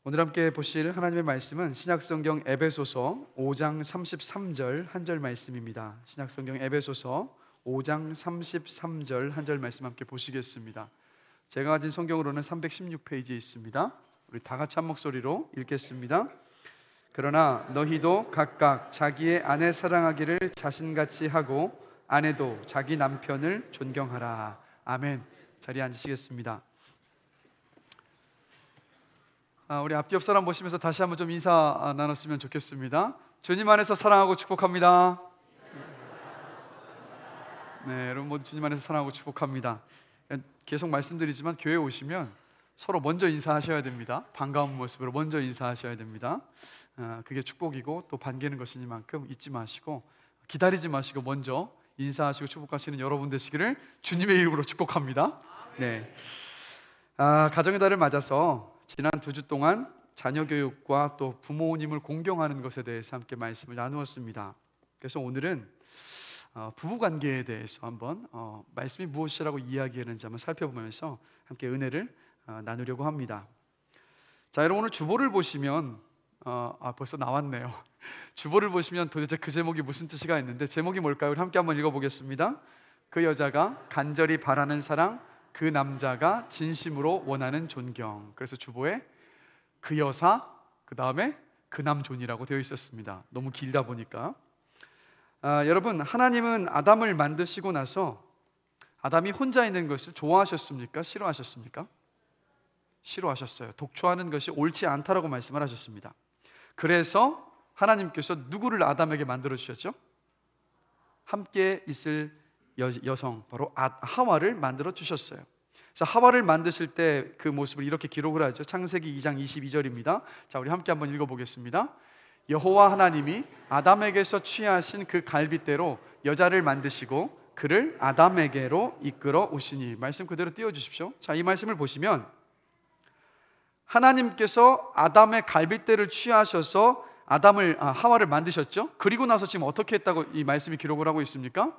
오늘 함께 보실 하나님의 말씀은 신약성경 에베소서 5장 33절 한 절 말씀입니다. 신약성경 에베소서 5장 33절 한 절 말씀 함께 보시겠습니다. 제가 가진 성경으로는 316페이지에 있습니다. 우리 다 같이 한 목소리로 읽겠습니다. 그러나 너희도 각각 자기의 아내 사랑하기를 자신같이 하고 아내도 자기 남편을 존경하라. 아멘. 자리에 앉으시겠습니다. 우리 앞뒤 옆 사람 보시면서 다시 한번 좀 인사 나눴으면 좋겠습니다. 주님 안에서 사랑하고 축복합니다. 네, 여러분 모두 주님 안에서 사랑하고 축복합니다. 계속 말씀드리지만 교회에 오시면 서로 먼저 인사하셔야 됩니다. 반가운 모습으로 먼저 인사하셔야 됩니다. 그게 축복이고 또 반기는 것이니만큼 잊지 마시고 기다리지 마시고 먼저 인사하시고 축복하시는 여러분 되시기를 주님의 이름으로 축복합니다. 네, 가정의 달을 맞아서 지난 2주 동안 자녀 교육과 또 부모님을 공경하는 것에 대해서 함께 말씀을 나누었습니다. 그래서 오늘은 부부관계에 대해서 한번 말씀이 무엇이라고 이야기하는지 한번 살펴보면서 함께 은혜를 나누려고 합니다. 자, 여러분 오늘 주보를 보시면 벌써 나왔네요. 주보를 보시면 도대체 그 제목이 무슨 뜻이가 있는데 제목이 뭘까요? 우리 함께 한번 읽어보겠습니다. 그 여자가 간절히 바라는 사랑, 그 남자가 진심으로 원하는 존경. 그래서 주보에 그 여사, 그 다음에 그 남존이라고 되어 있었습니다. 너무 길다 보니까 여러분, 하나님은 아담을 만드시고 나서 아담이 혼자 있는 것을 좋아하셨습니까? 싫어하셨습니까? 싫어하셨어요. 독초하는 것이 옳지 않다라고 말씀을 하셨습니다. 그래서 하나님께서 누구를 아담에게 만들어 주셨죠? 함께 있을 여성, 바로 하와를 만들어 주셨어요. 그래서 하와를 만드실 때 그 모습을 이렇게 기록을 하죠. 창세기 2장 22절입니다. 자, 우리 함께 한번 읽어보겠습니다. 여호와 하나님이 아담에게서 취하신 그 갈빗대로 여자를 만드시고 그를 아담에게로 이끌어 오시니. 말씀 그대로 띄워주십시오. 자, 이 말씀을 보시면 하나님께서 아담의 갈빗대를 취하셔서 하와를 만드셨죠. 그리고 나서 지금 어떻게 했다고 이 말씀이 기록을 하고 있습니까?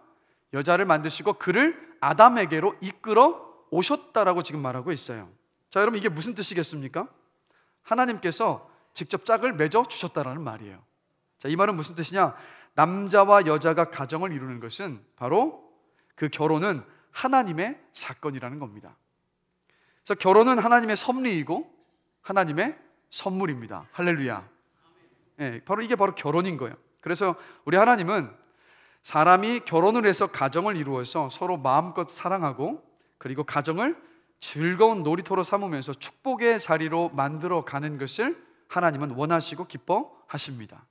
여자를 만드시고 그를 아담에게로 이끌어 오셨다라고 지금 말하고 있어요. 자, 여러분 이게 무슨 뜻이겠습니까? 하나님께서 직접 짝을 맺어 주셨다라는 말이에요. 자, 이 말은 무슨 뜻이냐? 남자와 여자가 가정을 이루는 것은 바로 그 결혼은 하나님의 사건이라는 겁니다. 그래서 결혼은 하나님의 섭리이고 하나님의 선물입니다. 할렐루야. 네, 바로 결혼인 거예요. 그래서 우리 하나님은 사람이 결혼을 해서 가정을 이루어서 서로 마음껏 사랑하고 그리고 가정을 즐거운 놀이터로 삼으면서 축복의 자리로 만들어 가는 것을 하나님은 원하시고 기뻐하십니다.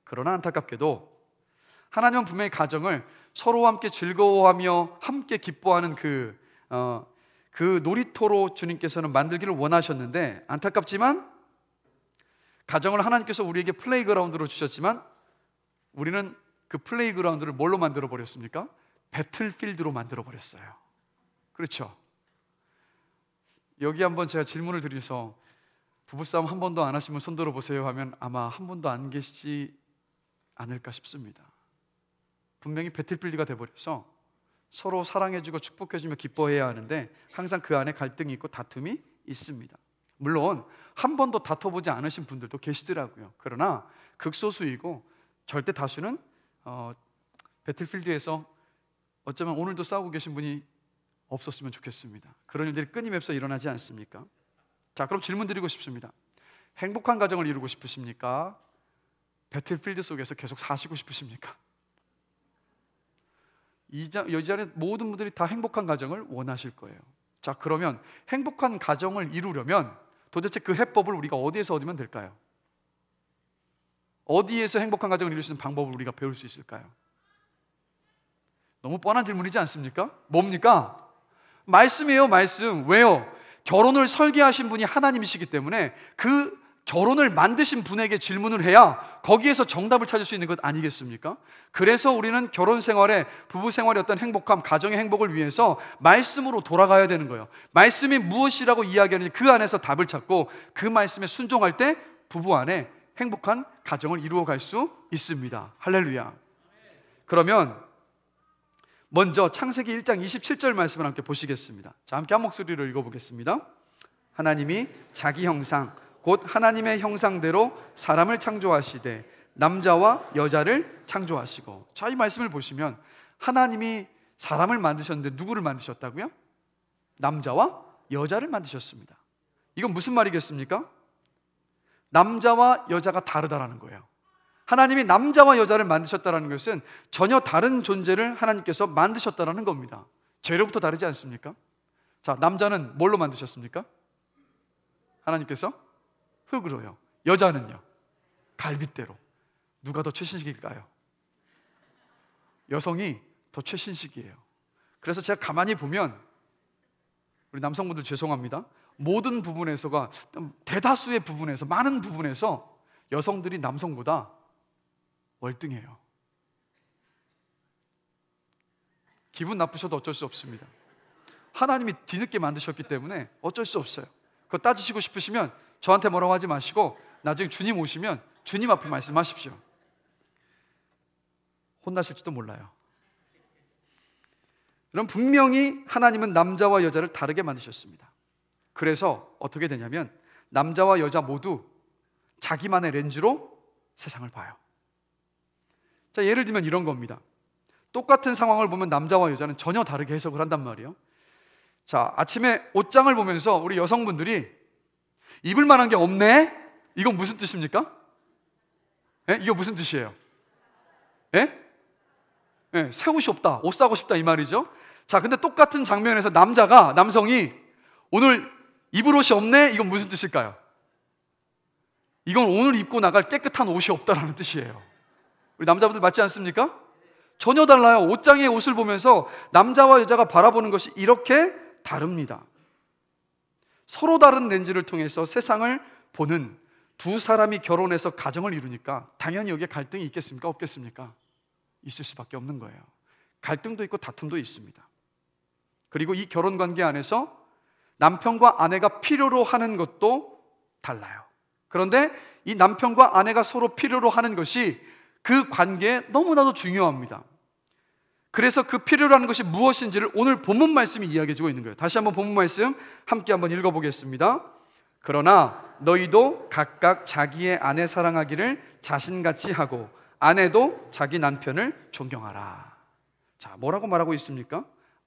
그러나 안타깝게도 하나님은 분명히 가정을 서로와 함께 즐거워하며 함께 기뻐하는 그 놀이터로 주님께서는 만들기를 원하셨는데, 안타깝지만 가정을 하나님께서 우리에게 플레이그라운드로 주셨지만 우리는 그 플레이그라운드를 뭘로 만들어 버렸습니까? 배틀필드로 만들어 버렸어요. 그렇죠? 여기 한번 제가 질문을 드려서 부부싸움 한 번도 안 하시면 손 들어보세요 하면 아마 한 번도 안 계시지 않을까 싶습니다. 분명히 배틀필드가 돼버려서 서로 사랑해주고 축복해주며 기뻐해야 하는데 항상 그 안에 갈등이 있고 다툼이 있습니다. 물론 한 번도 다퉈보지 않으신 분들도 계시더라고요. 그러나 극소수이고 절대 다수는 배틀필드에서 어쩌면 오늘도 싸우고 계신 분이 없었으면 좋겠습니다. 그런 일들이 끊임없이 일어나지 않습니까? 자, 그럼 질문 드리고 싶습니다. 행복한 가정을 이루고 싶으십니까? 배틀필드 속에서 계속 사시고 싶으십니까? 이 자리에 모든 분들이 다 행복한 가정을 원하실 거예요. 자, 그러면 행복한 가정을 이루려면 도대체 그 해법을 우리가 어디에서 얻으면 될까요? 어디에서 행복한 가정을 이룰 수 있는 방법을 우리가 배울 수 있을까요? 너무 뻔한 질문이지 않습니까? 뭡니까? 말씀이에요, 말씀. 왜요? 결혼을 설계하신 분이 하나님이시기 때문에 그 결혼을 만드신 분에게 질문을 해야 거기에서 정답을 찾을 수 있는 것 아니겠습니까? 그래서 우리는 결혼 생활에, 부부 생활의 어떤 행복함, 가정의 행복을 위해서 말씀으로 돌아가야 되는 거예요. 말씀이 무엇이라고 이야기하는지 그 안에서 답을 찾고 그 말씀에 순종할 때 부부 안에 행복한 가정을 이루어갈 수 있습니다. 할렐루야. 그러면 먼저 창세기 1장 27절 말씀을 함께 보시겠습니다. 자, 함께 한 목소리로 읽어보겠습니다. 하나님이 자기 형상 곧 하나님의 형상대로 사람을 창조하시되 남자와 여자를 창조하시고. 자, 이 말씀을 보시면 하나님이 사람을 만드셨는데 누구를 만드셨다고요? 남자와 여자를 만드셨습니다. 이건 무슨 말이겠습니까? 남자와 여자가 다르다라는 거예요. 하나님이 남자와 여자를 만드셨다는 것은 전혀 다른 존재를 하나님께서 만드셨다는 겁니다. 죄로부터 다르지 않습니까? 자, 남자는 뭘로 만드셨습니까? 하나님께서 흙으로요. 여자는요? 갈빗대로. 누가 더 최신식일까요? 여성이 더 최신식이에요. 그래서 제가 가만히 보면, 우리 남성분들 죄송합니다, 모든 부분에서가, 대다수의 부분에서, 많은 부분에서 여성들이 남성보다 월등해요. 기분 나쁘셔도 어쩔 수 없습니다. 하나님이 뒤늦게 만드셨기 때문에 어쩔 수 없어요. 그거 따지시고 싶으시면 저한테 뭐라고 하지 마시고 나중에 주님 오시면 주님 앞에 말씀하십시오. 혼나실지도 몰라요. 그럼 분명히 하나님은 남자와 여자를 다르게 만드셨습니다. 그래서 어떻게 되냐면 남자와 여자 모두 자기만의 렌즈로 세상을 봐요. 자, 예를 들면 이런 겁니다. 똑같은 상황을 보면 남자와 여자는 전혀 다르게 해석을 한단 말이에요. 자, 아침에 옷장을 보면서 우리 여성분들이 입을 만한 게 없네? 이건 무슨 뜻입니까? 이거 무슨 뜻이에요? 새 옷이 없다, 옷 사고 싶다 이 말이죠. 자, 근데 똑같은 장면에서 남성이 오늘 입을 옷이 없네? 이건 무슨 뜻일까요? 이건 오늘 입고 나갈 깨끗한 옷이 없다라는 뜻이에요. 우리 남자분들 맞지 않습니까? 전혀 달라요. 옷장의 옷을 보면서 남자와 여자가 바라보는 것이 이렇게 다릅니다. 서로 다른 렌즈를 통해서 세상을 보는 두 사람이 결혼해서 가정을 이루니까 당연히 여기에 갈등이 있겠습니까? 없겠습니까? 있을 수밖에 없는 거예요. 갈등도 있고 다툼도 있습니다. 그리고 이 결혼 관계 안에서 남편과 아내가 필요로 하는 것도 달라요. 그런데 이 남편과 아내가 서로 필요로 하는 것이 그 관계에 너무나도 중요합니다. 그래서 그 필요로 하는 것이 무엇인지를 오늘 본문 말씀이 이야기해주고 있는 거예요. 다시 한번 본문 말씀 함께 한번 읽어보겠습니다. 그러나 너희도 각각 자기의 아내 사랑하기를 자신같이 하고 아내도 자기 남편을 존경하라. 자, 뭐라고 말하고 있습니까?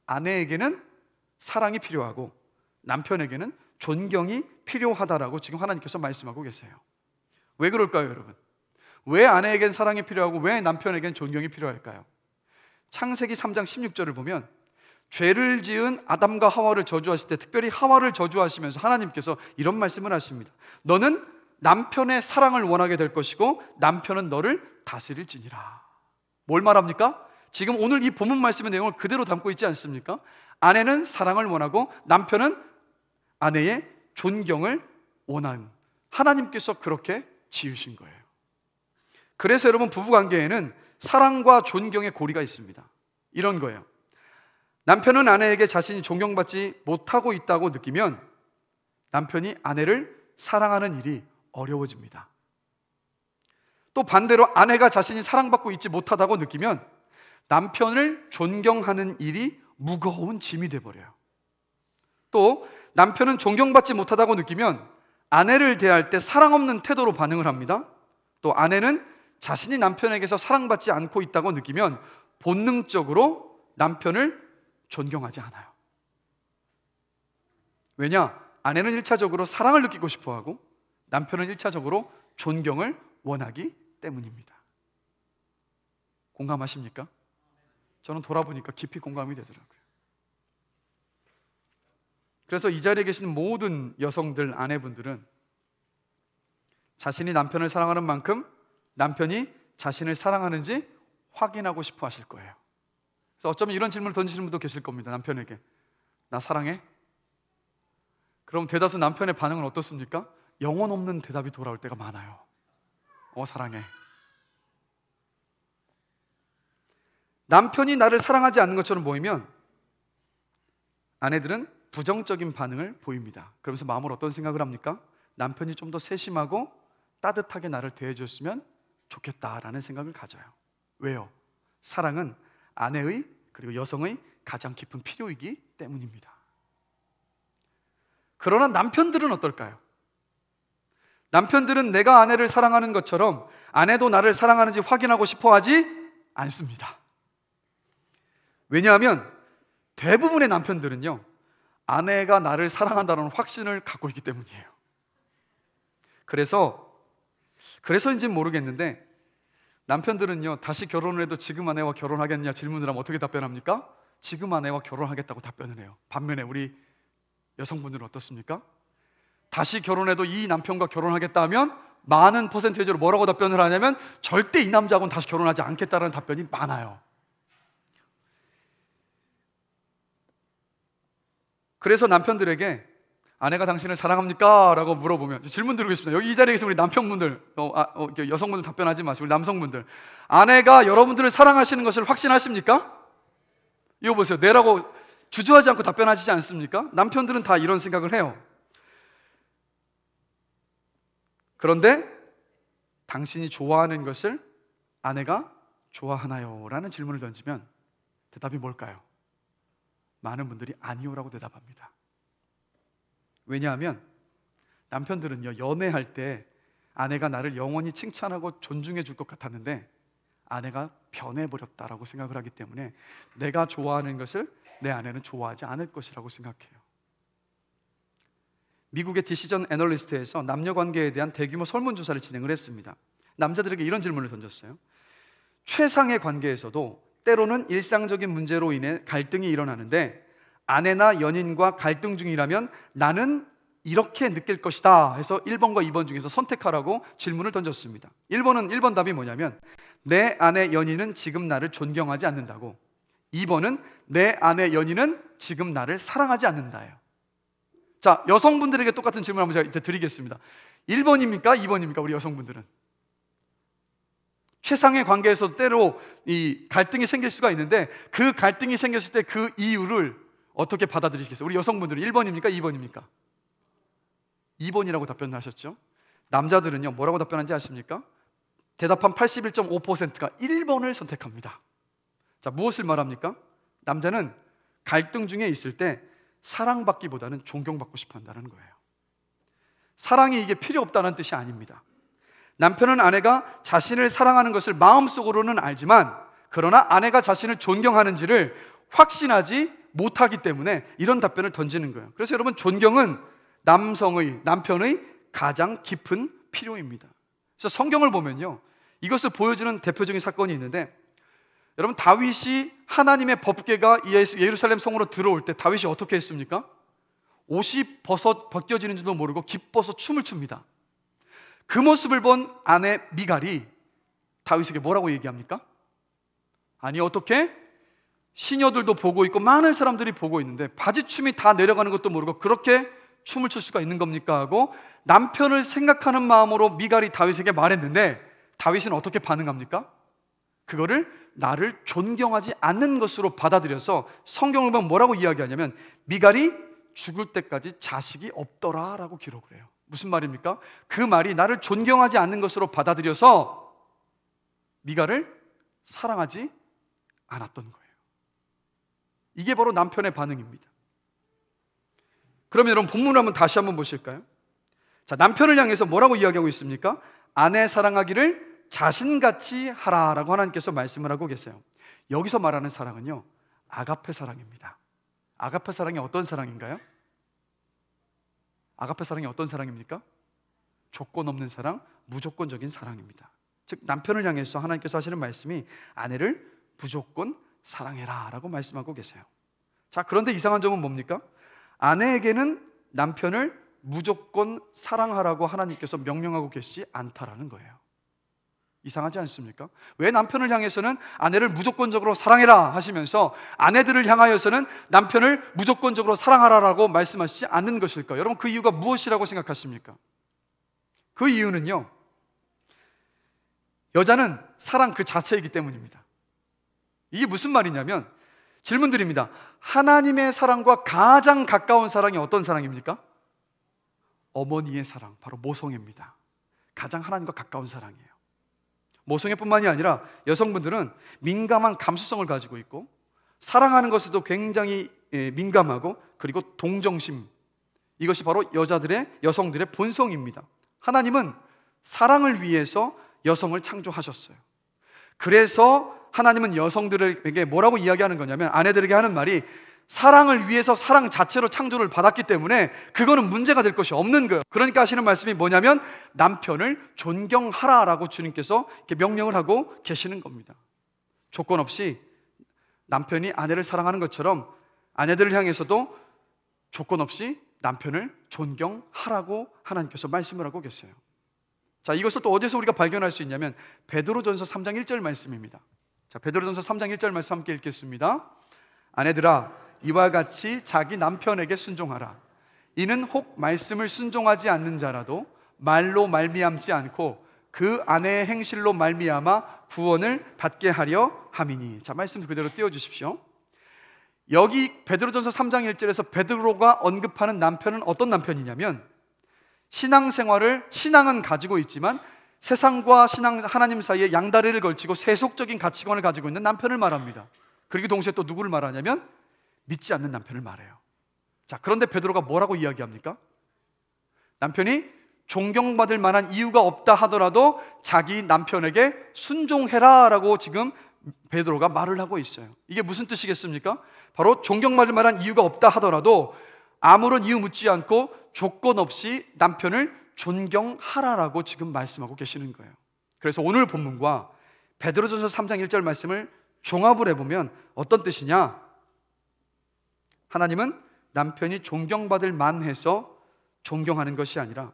아내에게는 사랑이 필요하고 남편에게는 존경이 필요하다라고 지금 하나님께서 말씀하고 계세요. 왜 그럴까요, 여러분? 왜 아내에겐 사랑이 필요하고 왜 남편에겐 존경이 필요할까요? 창세기 3장 16절을 보면 죄를 지은 아담과 하와를 저주하실 때 특별히 하와를 저주하시면서 하나님께서 이런 말씀을 하십니다. 너는 남편의 사랑을 원하게 될 것이고 남편은 너를 다스릴지니라. 뭘 말합니까? 지금 오늘 이 본문 말씀의 내용을 그대로 담고 있지 않습니까? 아내는 사랑을 원하고 남편은 아내의 존경을 원하는, 하나님께서 그렇게 지으신 거예요. 그래서 여러분, 부부관계에는 사랑과 존경의 고리가 있습니다. 이런 거예요. 남편은 아내에게 자신이 존경받지 못하고 있다고 느끼면 남편이 아내를 사랑하는 일이 어려워집니다. 또 반대로 아내가 자신이 사랑받고 있지 못하다고 느끼면 남편을 존경하는 일이 무거운 짐이 돼버려요. 또 남편은 존경받지 못하다고 느끼면 아내를 대할 때 사랑 없는 태도로 반응을 합니다. 또 아내는 자신이 남편에게서 사랑받지 않고 있다고 느끼면 본능적으로 남편을 존경하지 않아요. 왜냐? 아내는 1차적으로 사랑을 느끼고 싶어하고 남편은 1차적으로 존경을 원하기 때문입니다. 공감하십니까? 저는 돌아보니까 깊이 공감이 되더라고요. 그래서 이 자리에 계신 모든 여성들, 아내분들은 자신이 남편을 사랑하는 만큼 남편이 자신을 사랑하는지 확인하고 싶어 하실 거예요. 그래서 어쩌면 이런 질문을 던지시는 분도 계실 겁니다. 남편에게 나 사랑해? 그럼 대다수 남편의 반응은 어떻습니까? 영혼 없는 대답이 돌아올 때가 많아요. 사랑해. 남편이 나를 사랑하지 않는 것처럼 보이면 아내들은 부정적인 반응을 보입니다. 그러면서 마음으로 어떤 생각을 합니까? 남편이 좀 더 세심하고 따뜻하게 나를 대해줬으면 좋겠다라는 생각을 가져요. 왜요? 사랑은 아내의 그리고 여성의 가장 깊은 필요이기 때문입니다. 그러나 남편들은 어떨까요? 남편들은 내가 아내를 사랑하는 것처럼 아내도 나를 사랑하는지 확인하고 싶어 하지 않습니다. 왜냐하면 대부분의 남편들은요, 아내가 나를 사랑한다는 확신을 갖고 있기 때문이에요. 그래서인지는 모르겠는데 남편들은요, 다시 결혼을 해도 지금 아내와 결혼하겠냐 질문을 하면 어떻게 답변합니까? 지금 아내와 결혼하겠다고 답변을 해요. 반면에 우리 여성분들은 어떻습니까? 다시 결혼해도 이 남편과 결혼하겠다 하면 많은 퍼센테이지로 뭐라고 답변을 하냐면 절대 이 남자하고는 다시 결혼하지 않겠다라는 답변이 많아요. 그래서 남편들에게 아내가 당신을 사랑합니까? 라고 물어보면, 질문 드리겠습니다. 여기 이 자리에 계신 우리 남편분들, 여성분들 답변하지 마시고 우리 남성분들, 아내가 여러분들을 사랑하시는 것을 확신하십니까? 이거 보세요. 네라고 주저하지 않고 답변하시지 않습니까? 남편들은 다 이런 생각을 해요. 그런데 당신이 좋아하는 것을 아내가 좋아하나요? 라는 질문을 던지면 대답이 뭘까요? 많은 분들이 아니요라고 대답합니다. 왜냐하면 남편들은요, 연애할 때 아내가 나를 영원히 칭찬하고 존중해 줄 것 같았는데 아내가 변해버렸다라고 생각을 하기 때문에 내가 좋아하는 것을 내 아내는 좋아하지 않을 것이라고 생각해요. 미국의 디시전 애널리스트에서 남녀관계에 대한 대규모 설문조사를 진행을 했습니다. 남자들에게 이런 질문을 던졌어요. 최상의 관계에서도 때로는 일상적인 문제로 인해 갈등이 일어나는데 아내나 연인과 갈등 중이라면 나는 이렇게 느낄 것이다 해서 1번과 2번 중에서 선택하라고 질문을 던졌습니다. 1번 답이 뭐냐면 내 아내 연인은 지금 나를 존경하지 않는다고, 2번은 내 아내 연인은 지금 나를 사랑하지 않는다예요. 자, 여성분들에게 똑같은 질문 한번 제가 이제 드리겠습니다. 1번입니까? 2번입니까? 우리 여성분들은 최상의 관계에서 때로 이 갈등이 생길 수가 있는데 그 갈등이 생겼을 때 그 이유를 어떻게 받아들이시겠어요? 우리 여성분들은 1번입니까? 2번입니까? 2번이라고 답변을 하셨죠? 남자들은요, 뭐라고 답변한지 아십니까? 대답한 81.5%가 1번을 선택합니다. 자, 무엇을 말합니까? 남자는 갈등 중에 있을 때 사랑받기보다는 존경받고 싶어 한다는 거예요. 사랑이 이게 필요 없다는 뜻이 아닙니다. 남편은 아내가 자신을 사랑하는 것을 마음속으로는 알지만 그러나 아내가 자신을 존경하는지를 확신하지 못하기 때문에 이런 답변을 던지는 거예요. 그래서 여러분, 존경은 남편의 가장 깊은 필요입니다. 그래서 성경을 보면요, 이것을 보여주는 대표적인 사건이 있는데, 여러분, 다윗이 하나님의 법궤가 예루살렘 성으로 들어올 때 다윗이 어떻게 했습니까? 옷이 벗겨지는 줄도 모르고 기뻐서 춤을 춥니다. 그 모습을 본 아내 미갈이 다윗에게 뭐라고 얘기합니까? 아니, 어떻게? 시녀들도 보고 있고 많은 사람들이 보고 있는데 바지춤이 다 내려가는 것도 모르고 그렇게 춤을 출 수가 있는 겁니까? 하고 남편을 생각하는 마음으로 미갈이 다윗에게 말했는데 다윗은 어떻게 반응합니까? 그거를 나를 존경하지 않는 것으로 받아들여서 성경을 보면 뭐라고 이야기하냐면 미갈이 죽을 때까지 자식이 없더라 라고 기록을 해요. 무슨 말입니까? 그 말이 나를 존경하지 않는 것으로 받아들여서 미갈을 사랑하지 않았던 거예요. 이게 바로 남편의 반응입니다. 그러면 여러분, 본문을 한번 다시 한번 보실까요? 자, 남편을 향해서 뭐라고 이야기하고 있습니까? 아내 사랑하기를 자신같이 하라라고 하나님께서 말씀을 하고 계세요. 여기서 말하는 사랑은요, 아가페 사랑입니다. 아가페 사랑이 어떤 사랑인가요? 아가페 사랑이 어떤 사랑입니까? 조건 없는 사랑, 무조건적인 사랑입니다. 즉, 남편을 향해서 하나님께서 하시는 말씀이 아내를 무조건 사랑해라 라고 말씀하고 계세요. 자, 그런데 이상한 점은 뭡니까? 아내에게는 남편을 무조건 사랑하라고 하나님께서 명령하고 계시지 않다라는 거예요. 이상하지 않습니까? 왜 남편을 향해서는 아내를 무조건적으로 사랑해라 하시면서 아내들을 향하여서는 남편을 무조건적으로 사랑하라라고 말씀하시지 않는 것일까요? 여러분, 그 이유가 무엇이라고 생각하십니까? 그 이유는요, 여자는 사랑 그 자체이기 때문입니다. 이게 무슨 말이냐면, 질문 드립니다. 하나님의 사랑과 가장 가까운 사랑이 어떤 사랑입니까? 어머니의 사랑, 바로 모성애입니다. 가장 하나님과 가까운 사랑이에요. 모성애뿐만이 아니라 여성분들은 민감한 감수성을 가지고 있고 사랑하는 것에도 굉장히 민감하고, 그리고 동정심, 이것이 바로 여성들의 본성입니다. 하나님은 사랑을 위해서 여성을 창조하셨어요. 그래서 하나님은 여성들에게 뭐라고 이야기하는 거냐면, 아내들에게 하는 말이, 사랑을 위해서 사랑 자체로 창조를 받았기 때문에 그거는 문제가 될 것이 없는 거예요. 그러니까 하시는 말씀이 뭐냐면, 남편을 존경하라라고 주님께서 이렇게 명령을 하고 계시는 겁니다. 조건 없이 남편이 아내를 사랑하는 것처럼 아내들을 향해서도 조건 없이 남편을 존경하라고 하나님께서 말씀을 하고 계세요. 자, 이것을 또 어디서 우리가 발견할 수 있냐면 베드로전서 3장 1절 말씀입니다. 자, 베드로전서 3장 1절 말씀 함께 읽겠습니다. 아내들아, 이와 같이 자기 남편에게 순종하라. 이는 혹 말씀을 순종하지 않는 자라도 말로 말미암지 않고 그 아내의 행실로 말미암아 구원을 받게 하려 함이니. 자, 말씀 그대로 띄워주십시오. 여기 베드로전서 3장 1절에서 베드로가 언급하는 남편은 어떤 남편이냐면, 신앙은 가지고 있지만 세상과 하나님 사이에 양다리를 걸치고 세속적인 가치관을 가지고 있는 남편을 말합니다. 그리고 동시에 또 누구를 말하냐면 믿지 않는 남편을 말해요. 자, 그런데 베드로가 뭐라고 이야기합니까? 남편이 존경받을 만한 이유가 없다 하더라도 자기 남편에게 순종해라 라고 지금 베드로가 말을 하고 있어요. 이게 무슨 뜻이겠습니까? 바로 존경받을 만한 이유가 없다 하더라도 아무런 이유 묻지 않고 조건 없이 남편을 존경하라라고 지금 말씀하고 계시는 거예요. 그래서 오늘 본문과 베드로전서 3장 1절 말씀을 종합을 해보면 어떤 뜻이냐? 하나님은 남편이 존경받을 만해서 존경하는 것이 아니라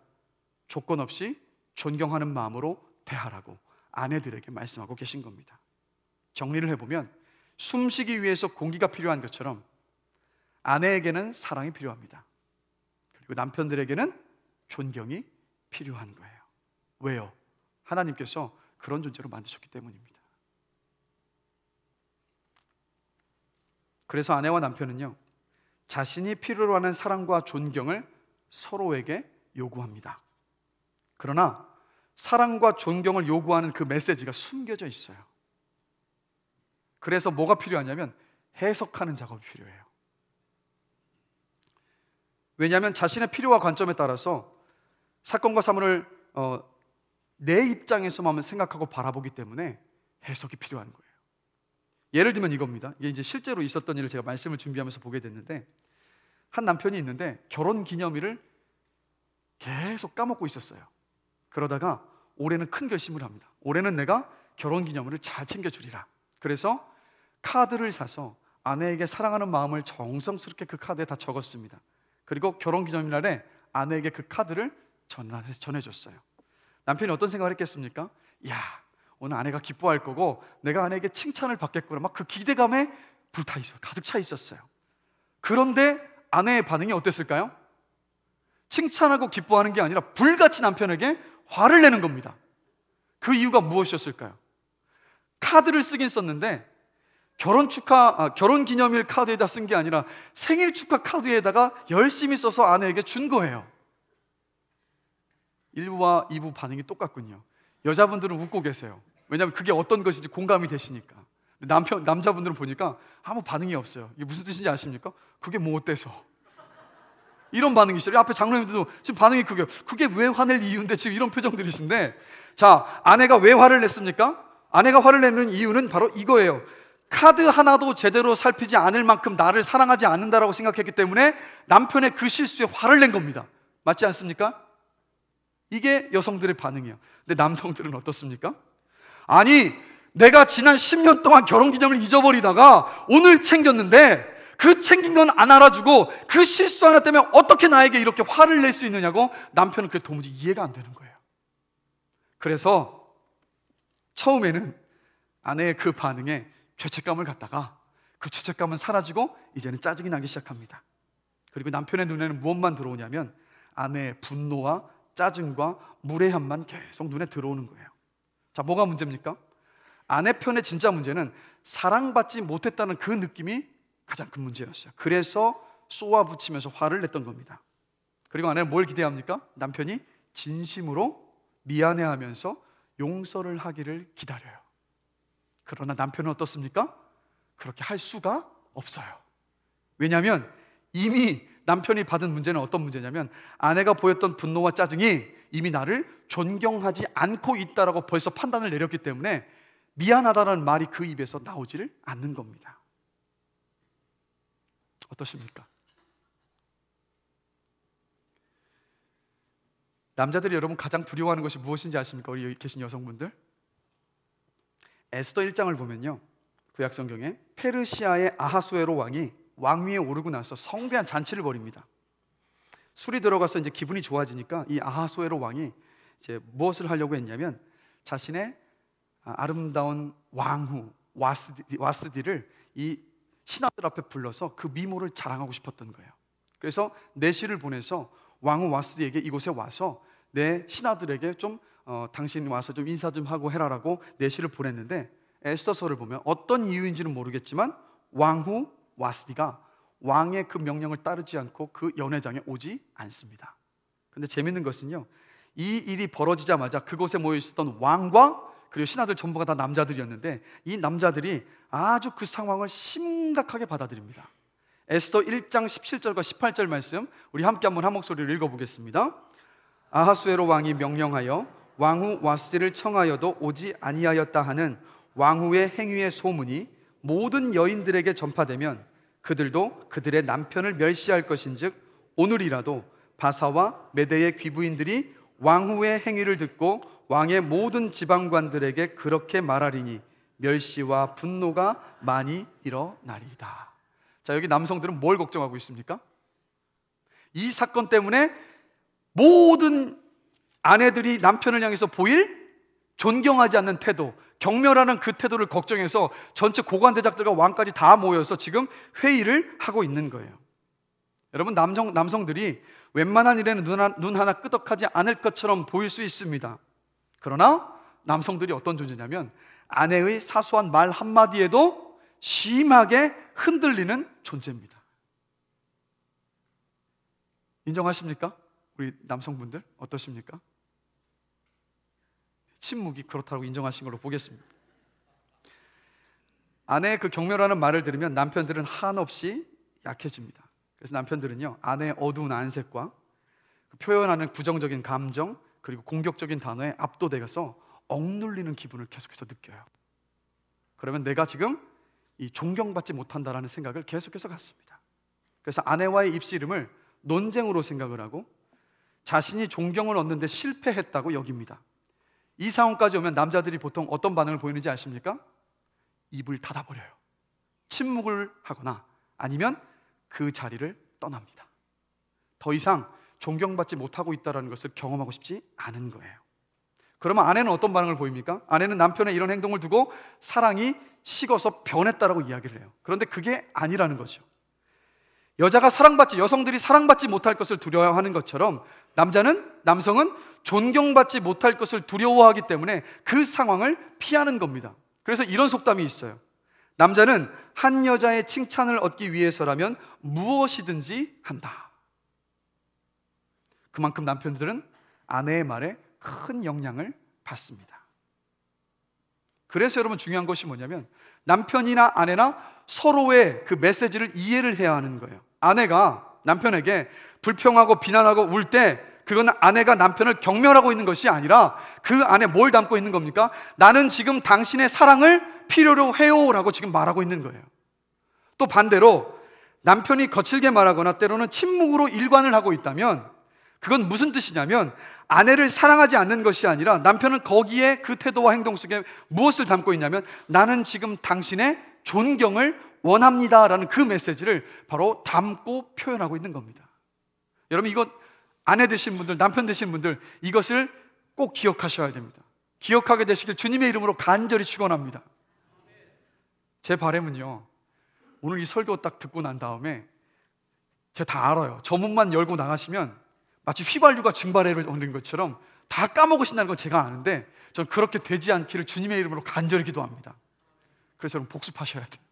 조건 없이 존경하는 마음으로 대하라고 아내들에게 말씀하고 계신 겁니다. 정리를 해보면 숨쉬기 위해서 공기가 필요한 것처럼 아내에게는 사랑이 필요합니다. 그리고 남편들에게는 존경이 필요한 거예요. 왜요? 하나님께서 그런 존재로 만드셨기 때문입니다. 그래서 아내와 남편은요, 자신이 필요로 하는 사랑과 존경을 서로에게 요구합니다. 그러나 사랑과 존경을 요구하는 그 메시지가 숨겨져 있어요. 그래서 뭐가 필요하냐면 해석하는 작업이 필요해요. 왜냐하면 자신의 필요와 관점에 따라서 사건과 사물을 내 입장에서만 생각하고 바라보기 때문에 해석이 필요한 거예요. 예를 들면 이겁니다. 이게 이제 실제로 있었던 일을 제가 말씀을 준비하면서 보게 됐는데, 한 남편이 있는데 결혼 기념일을 계속 까먹고 있었어요. 그러다가 올해는 큰 결심을 합니다. 올해는 내가 결혼 기념일을 잘 챙겨주리라. 그래서 카드를 사서 아내에게 사랑하는 마음을 정성스럽게 그 카드에 다 적었습니다. 그리고 결혼 기념일날에 아내에게 그 카드를 전해줬어요. 남편이 어떤 생각을 했겠습니까? 야, 오늘 아내가 기뻐할 거고 내가 아내에게 칭찬을 받겠구나, 막 그 기대감에 불타 있어요. 가득 차 있었어요. 그런데 아내의 반응이 어땠을까요? 칭찬하고 기뻐하는 게 아니라 불같이 남편에게 화를 내는 겁니다. 그 이유가 무엇이었을까요? 카드를 쓰긴 썼는데 결혼 기념일 카드에다 쓴 게 아니라 생일 축하 카드에다가 열심히 써서 아내에게 준 거예요. 1부와 2부 반응이 똑같군요. 여자분들은 웃고 계세요. 왜냐하면 그게 어떤 것인지 공감이 되시니까. 남자분들은 보니까 아무 반응이 없어요. 이게 무슨 뜻인지 아십니까? 그게 뭐 어때서? 이런 반응이시죠. 앞에 장로님들도 지금 반응이 그게 왜 화낼 이유인데 지금 이런 표정들이신데, 자, 아내가 왜 화를 냈습니까? 아내가 화를 내는 이유는 바로 이거예요. 카드 하나도 제대로 살피지 않을 만큼 나를 사랑하지 않는다라고 생각했기 때문에 남편의 그 실수에 화를 낸 겁니다. 맞지 않습니까? 이게 여성들의 반응이에요. 근데 남성들은 어떻습니까? 아니, 내가 지난 10년 동안 결혼기념을 잊어버리다가 오늘 챙겼는데 그 챙긴 건 안 알아주고 그 실수 하나 때문에 어떻게 나에게 이렇게 화를 낼 수 있느냐고 남편은 그게 도무지 이해가 안 되는 거예요. 그래서 처음에는 아내의 그 반응에 죄책감을 갖다가 그 죄책감은 사라지고 이제는 짜증이 나기 시작합니다. 그리고 남편의 눈에는 무엇만 들어오냐면 아내의 분노와 짜증과 무례함만 계속 눈에 들어오는 거예요. 자, 뭐가 문제입니까? 아내 편의 진짜 문제는 사랑받지 못했다는 그 느낌이 가장 큰 문제였어요. 그래서 쏘아붙이면서 화를 냈던 겁니다. 그리고 아내는 뭘 기대합니까? 남편이 진심으로 미안해하면서 용서를 하기를 기다려요. 그러나 남편은 어떻습니까? 그렇게 할 수가 없어요. 왜냐하면 이미 남편이 받은 문제는 어떤 문제냐면 아내가 보였던 분노와 짜증이 이미 나를 존경하지 않고 있다라고 벌써 판단을 내렸기 때문에 미안하다는 말이 그 입에서 나오지를 않는 겁니다. 어떠십니까? 남자들이 여러분 가장 두려워하는 것이 무엇인지 아십니까? 우리 여기 계신 여성분들, 에스더 1장을 보면요, 구약성경에 페르시아의 아하수에로 왕이 왕위에 오르고 나서 성대한 잔치를 벌입니다. 술이 들어가서 이제 기분이 좋아지니까 이 아하수에로 왕이 이제 무엇을 하려고 했냐면 자신의 아름다운 왕후 와스디를 이 신하들 앞에 불러서 그 미모를 자랑하고 싶었던 거예요. 그래서 내시를 보내서 왕후 와스디에게 이곳에 와서 내 신하들에게 좀 당신 와서 좀 인사 좀 하고 해라라고 내시를 보냈는데, 에스더서를 보면 어떤 이유인지는 모르겠지만 왕후 와스디가 왕의 그 명령을 따르지 않고 그 연회장에 오지 않습니다. 근데 재밌는 것은요, 이 일이 벌어지자마자 그곳에 모여 있었던 왕과 그리고 신하들 전부가 다 남자들이었는데 이 남자들이 아주 그 상황을 심각하게 받아들입니다. 에스더 1장 17절과 18절 말씀 우리 함께 한번 한 목소리로 읽어보겠습니다. 아하수에로 왕이 명령하여 왕후 와스디를 청하여도 오지 아니하였다 하는 왕후의 행위의 소문이 모든 여인들에게 전파되면 그들도 그들의 남편을 멸시할 것인즉 오늘이라도 바사와 메대의 귀부인들이 왕후의 행위를 듣고 왕의 모든 지방관들에게 그렇게 말하리니 멸시와 분노가 많이 일어나리이다. 자, 여기 남성들은 뭘 걱정하고 있습니까? 이 사건 때문에 모든 아내들이 남편을 향해서 보일 존경하지 않는 태도, 경멸하는 그 태도를 걱정해서 전체 고관대작들과 왕까지 다 모여서 지금 회의를 하고 있는 거예요. 여러분, 남성들이 웬만한 일에는 눈 하나 끄덕하지 않을 것처럼 보일 수 있습니다. 그러나 남성들이 어떤 존재냐면 아내의 사소한 말 한마디에도 심하게 흔들리는 존재입니다. 인정하십니까? 우리 남성분들 어떠십니까? 침묵이 그렇다고 인정하신 걸로 보겠습니다. 아내의 그 경멸하는 말을 들으면 남편들은 한없이 약해집니다. 그래서 남편들은요, 아내의 어두운 안색과 그 표현하는 부정적인 감정 그리고 공격적인 단어에 압도되어서 억눌리는 기분을 계속해서 느껴요. 그러면 내가 지금 이 존경받지 못한다라는 생각을 계속해서 갖습니다. 그래서 아내와의 입씨름을 논쟁으로 생각을 하고 자신이 존경을 얻는 데 실패했다고 여깁니다. 이 상황까지 오면 남자들이 보통 어떤 반응을 보이는지 아십니까? 입을 닫아버려요. 침묵을 하거나 아니면 그 자리를 떠납니다. 더 이상 존경받지 못하고 있다는 것을 경험하고 싶지 않은 거예요. 그러면 아내는 어떤 반응을 보입니까? 아내는 남편의 이런 행동을 두고 사랑이 식어서 변했다라고 이야기를 해요. 그런데 그게 아니라는 거죠. 여성들이 사랑받지 못할 것을 두려워하는 것처럼 남성은 존경받지 못할 것을 두려워하기 때문에 그 상황을 피하는 겁니다. 그래서 이런 속담이 있어요. 남자는 한 여자의 칭찬을 얻기 위해서라면 무엇이든지 한다. 그만큼 남편들은 아내의 말에 큰 영향을 받습니다. 그래서 여러분 중요한 것이 뭐냐면 남편이나 아내나 서로의 그 메시지를 이해를 해야 하는 거예요. 아내가 남편에게 불평하고 비난하고 울 때 그건 아내가 남편을 경멸하고 있는 것이 아니라 그 안에 뭘 담고 있는 겁니까? 나는 지금 당신의 사랑을 필요로 해요 라고 지금 말하고 있는 거예요. 또 반대로 남편이 거칠게 말하거나 때로는 침묵으로 일관을 하고 있다면 그건 무슨 뜻이냐면 아내를 사랑하지 않는 것이 아니라 남편은 거기에 그 태도와 행동 속에 무엇을 담고 있냐면 나는 지금 당신의 존경을 원합니다 라는 그 메시지를 바로 담고 표현하고 있는 겁니다. 여러분, 이거 아내 되신 분들, 남편 되신 분들 이것을 꼭 기억하셔야 됩니다. 기억하게 되시길 주님의 이름으로 간절히 축원합니다. 제 바람은요, 오늘 이 설교 딱 듣고 난 다음에 제가 다 알아요. 저 문만 열고 나가시면 마치 휘발유가 증발해를 얻는 것처럼 다 까먹으신다는 건 제가 아는데 저는 그렇게 되지 않기를 주님의 이름으로 간절히 기도합니다. 그래서 여러분 복습하셔야 돼요.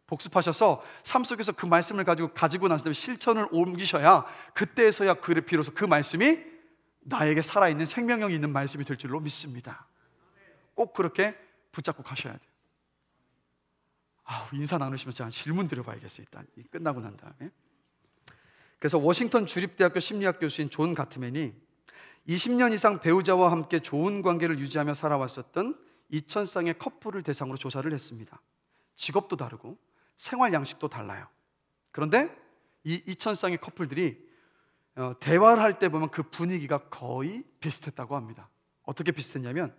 복습하셔서 삶 속에서 그 말씀을 가지고 나서 실천을 옮기셔야 그때에서야 비로소 그 말씀이 나에게 살아있는 생명력이 있는 말씀이 될 줄로 믿습니다. 꼭 그렇게 붙잡고 가셔야 돼요. 인사 나누시면 제가 질문 드려봐야겠어요. 일단 끝나고 난 다음에. 그래서 워싱턴 주립대학교 심리학 교수인 존 가트맨이 20년 이상 배우자와 함께 좋은 관계를 유지하며 살아왔었던 2000쌍의 커플을 대상으로 조사를 했습니다. 직업도 다르고 생활 양식도 달라요. 그런데 이 2000쌍의 커플들이 대화를 할 때 보면 그 분위기가 거의 비슷했다고 합니다. 어떻게 비슷했냐면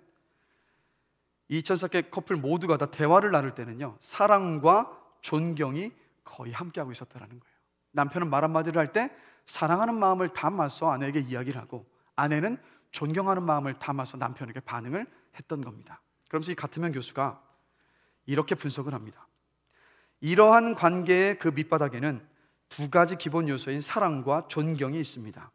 2000쌍의 커플 모두가 다 대화를 나눌 때는요, 사랑과 존경이 거의 함께하고 있었다는 거예요. 남편은 말 한마디를 할 때 사랑하는 마음을 담아서 아내에게 이야기를 하고, 아내는 존경하는 마음을 담아서 남편에게 반응을 했던 겁니다. 그러면서 이 가트맨 교수가 이렇게 분석을 합니다. 이러한 관계의 그 밑바닥에는 두 가지 기본 요소인 사랑과 존경이 있습니다.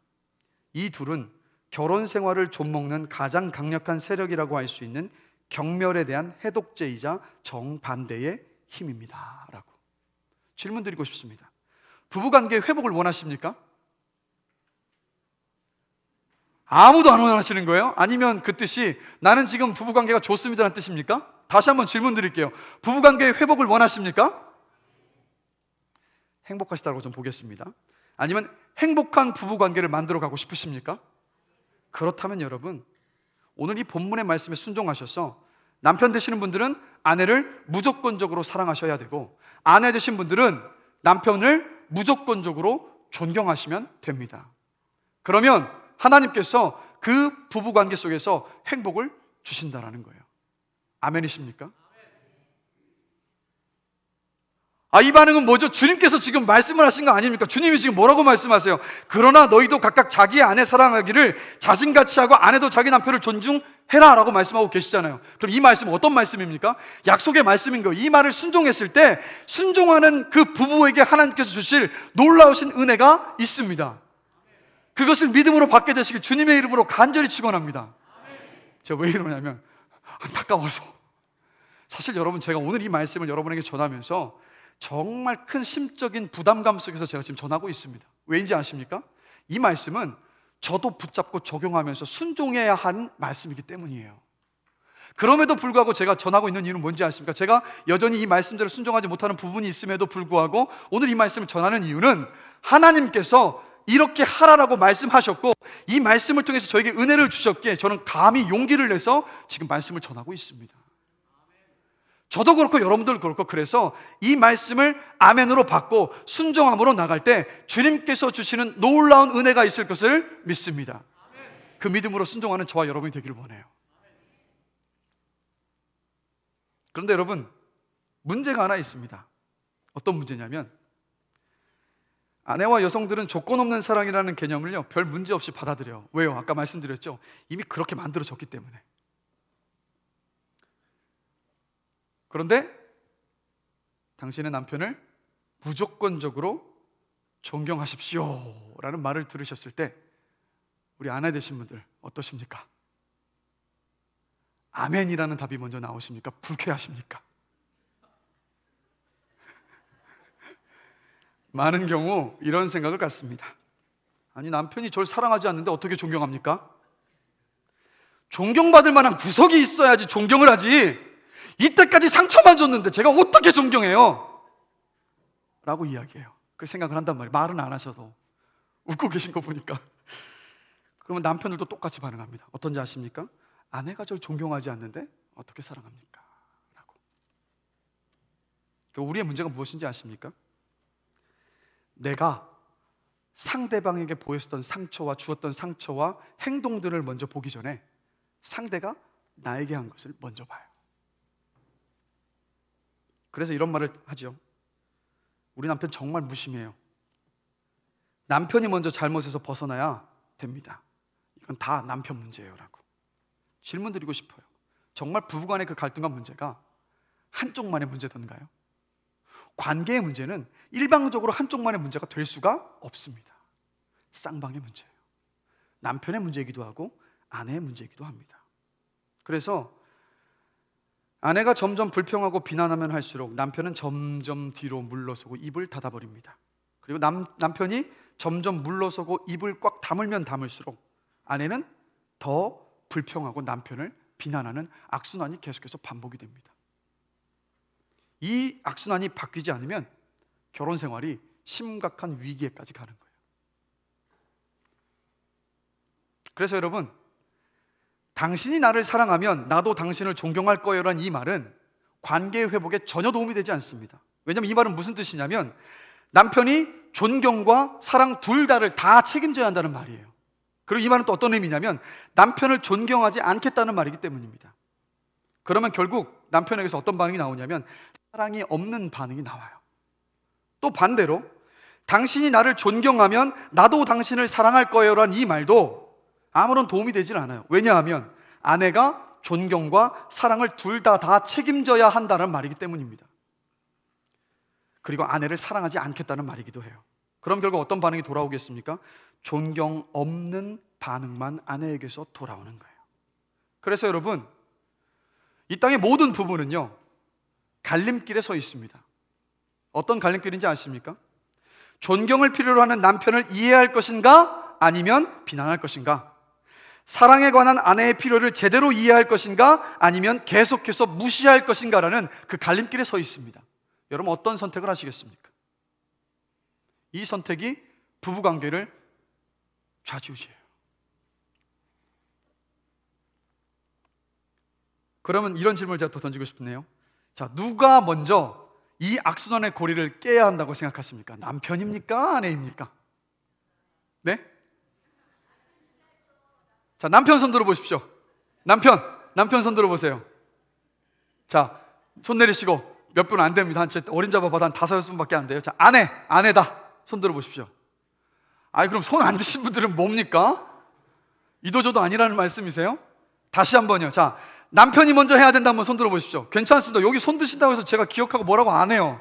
이 둘은 결혼 생활을 좀먹는 가장 강력한 세력이라고 할 수 있는 경멸에 대한 해독제이자 정반대의 힘입니다. 라고 질문 드리고 싶습니다. 부부관계 회복을 원하십니까? 아무도 안 원하시는 거예요? 아니면 그 뜻이 나는 지금 부부관계가 좋습니다라는 뜻입니까? 다시 한번 질문 드릴게요. 부부관계의 회복을 원하십니까? 행복하시다고 좀 보겠습니다. 아니면 행복한 부부관계를 만들어 가고 싶으십니까? 그렇다면 여러분, 오늘 이 본문의 말씀에 순종하셔서 남편 되시는 분들은 아내를 무조건적으로 사랑하셔야 되고, 아내 되신 분들은 남편을 무조건적으로 존경하시면 됩니다. 그러면 하나님께서 그 부부관계 속에서 행복을 주신다라는 거예요. 아멘이십니까? 이 반응은 뭐죠? 주님께서 지금 말씀을 하신 거 아닙니까? 주님이 지금 뭐라고 말씀하세요? 그러나 너희도 각각 자기의 아내 사랑하기를 자신같이 하고 아내도 자기 남편을 존중해라 라고 말씀하고 계시잖아요. 그럼 이 말씀은 어떤 말씀입니까? 약속의 말씀인 거예요. 이 말을 순종했을 때 순종하는 그 부부에게 하나님께서 주실 놀라우신 은혜가 있습니다. 그것을 믿음으로 받게 되시길 주님의 이름으로 간절히 축원합니다. 제가 왜 이러냐면 안타까워서. 사실 여러분, 제가 오늘 이 말씀을 여러분에게 전하면서 정말 큰 심적인 부담감 속에서 제가 지금 전하고 있습니다. 왜인지 아십니까? 이 말씀은 저도 붙잡고 적용하면서 순종해야 하는 말씀이기 때문이에요. 그럼에도 불구하고 제가 전하고 있는 이유는 뭔지 아십니까? 제가 여전히 이 말씀대로 순종하지 못하는 부분이 있음에도 불구하고 오늘 이 말씀을 전하는 이유는 하나님께서 이렇게 하라라고 말씀하셨고, 이 말씀을 통해서 저에게 은혜를 주셨기에 저는 감히 용기를 내서 지금 말씀을 전하고 있습니다. 저도 그렇고 여러분들도 그렇고, 그래서 이 말씀을 아멘으로 받고 순종함으로 나갈 때 주님께서 주시는 놀라운 은혜가 있을 것을 믿습니다. 그 믿음으로 순종하는 저와 여러분이 되기를 원해요. 그런데 여러분, 문제가 하나 있습니다. 어떤 문제냐면, 아내와 여성들은 조건 없는 사랑이라는 개념을요, 별 문제 없이 받아들여요. 왜요? 아까 말씀드렸죠. 이미 그렇게 만들어졌기 때문에. 그런데 당신의 남편을 무조건적으로 존경하십시오 라는 말을 들으셨을 때 우리 아내 되신 분들 어떠십니까? 아멘이라는 답이 먼저 나오십니까? 불쾌하십니까? 많은 경우 이런 생각을 갖습니다. 아니, 남편이 저를 사랑하지 않는데 어떻게 존경합니까? 존경받을 만한 구석이 있어야지 존경을 하지, 이때까지 상처만 줬는데 제가 어떻게 존경해요? 라고 이야기해요. 그 생각을 한단 말이에요. 말은 안 하셔도. 웃고 계신 거 보니까. 그러면 남편들도 똑같이 반응합니다. 어떤지 아십니까? 아내가 저를 존경하지 않는데 어떻게 사랑합니까? 라고. 그러니까 우리의 문제가 무엇인지 아십니까? 내가 상대방에게 보였던 상처와 주었던 상처와 행동들을 먼저 보기 전에 상대가 나에게 한 것을 먼저 봐요. 그래서 이런 말을 하죠. 우리 남편 정말 무심해요. 남편이 먼저 잘못에서 벗어나야 됩니다. 이건 다 남편 문제예요 라고 질문 드리고 싶어요. 정말 부부간의 그 갈등과 문제가 한쪽만의 문제던가요? 관계의 문제는 일방적으로 한쪽만의 문제가 될 수가 없습니다. 쌍방의 문제예요. 남편의 문제이기도 하고 아내의 문제이기도 합니다. 그래서 아내가 점점 불평하고 비난하면 할수록 남편은 점점 뒤로 물러서고 입을 닫아버립니다. 그리고 남편이 점점 물러서고 입을 꽉 다물면 다물수록 아내는 더 불평하고 남편을 비난하는 악순환이 계속해서 반복이 됩니다. 이 악순환이 바뀌지 않으면 결혼 생활이 심각한 위기에까지 가는 거예요. 그래서 여러분, 당신이 나를 사랑하면 나도 당신을 존경할 거예요라는 이 말은 관계 회복에 전혀 도움이 되지 않습니다. 왜냐하면 이 말은 무슨 뜻이냐면 남편이 존경과 사랑 둘 다를 다 책임져야 한다는 말이에요. 그리고 이 말은 또 어떤 의미냐면 남편을 존경하지 않겠다는 말이기 때문입니다. 그러면 결국 남편에게서 어떤 반응이 나오냐면 사랑이 없는 반응이 나와요. 또 반대로 당신이 나를 존경하면 나도 당신을 사랑할 거예요라는 이 말도 아무런 도움이 되질 않아요. 왜냐하면 아내가 존경과 사랑을 둘 다 책임져야 한다는 말이기 때문입니다. 그리고 아내를 사랑하지 않겠다는 말이기도 해요. 그럼 결국 어떤 반응이 돌아오겠습니까? 존경 없는 반응만 아내에게서 돌아오는 거예요. 그래서 여러분, 이 땅의 모든 부부는요, 갈림길에 서 있습니다. 어떤 갈림길인지 아십니까? 존경을 필요로 하는 남편을 이해할 것인가? 아니면 비난할 것인가? 사랑에 관한 아내의 필요를 제대로 이해할 것인가? 아니면 계속해서 무시할 것인가라는 그 갈림길에 서 있습니다. 여러분, 어떤 선택을 하시겠습니까? 이 선택이 부부관계를 좌지우지해요. 그러면 이런 질문을 제가 더 던지고 싶네요. 자, 누가 먼저 이 악순환의 고리를 깨야 한다고 생각하십니까? 남편입니까? 아내입니까? 네? 자, 남편 손 들어보십시오. 남편 손 들어보세요. 자, 손 내리시고. 몇 분 안 됩니다. 한 어림잡아봐도 한 5-6분밖에 안 돼요. 자, 아내다. 손 들어보십시오. 그럼 손 안 드신 분들은 뭡니까? 이도저도 아니라는 말씀이세요? 다시 한번요. 자, 남편이 먼저 해야 된다. 한번 손 들어보십시오. 괜찮습니다. 여기 손 드신다고 해서 제가 기억하고 뭐라고 안 해요.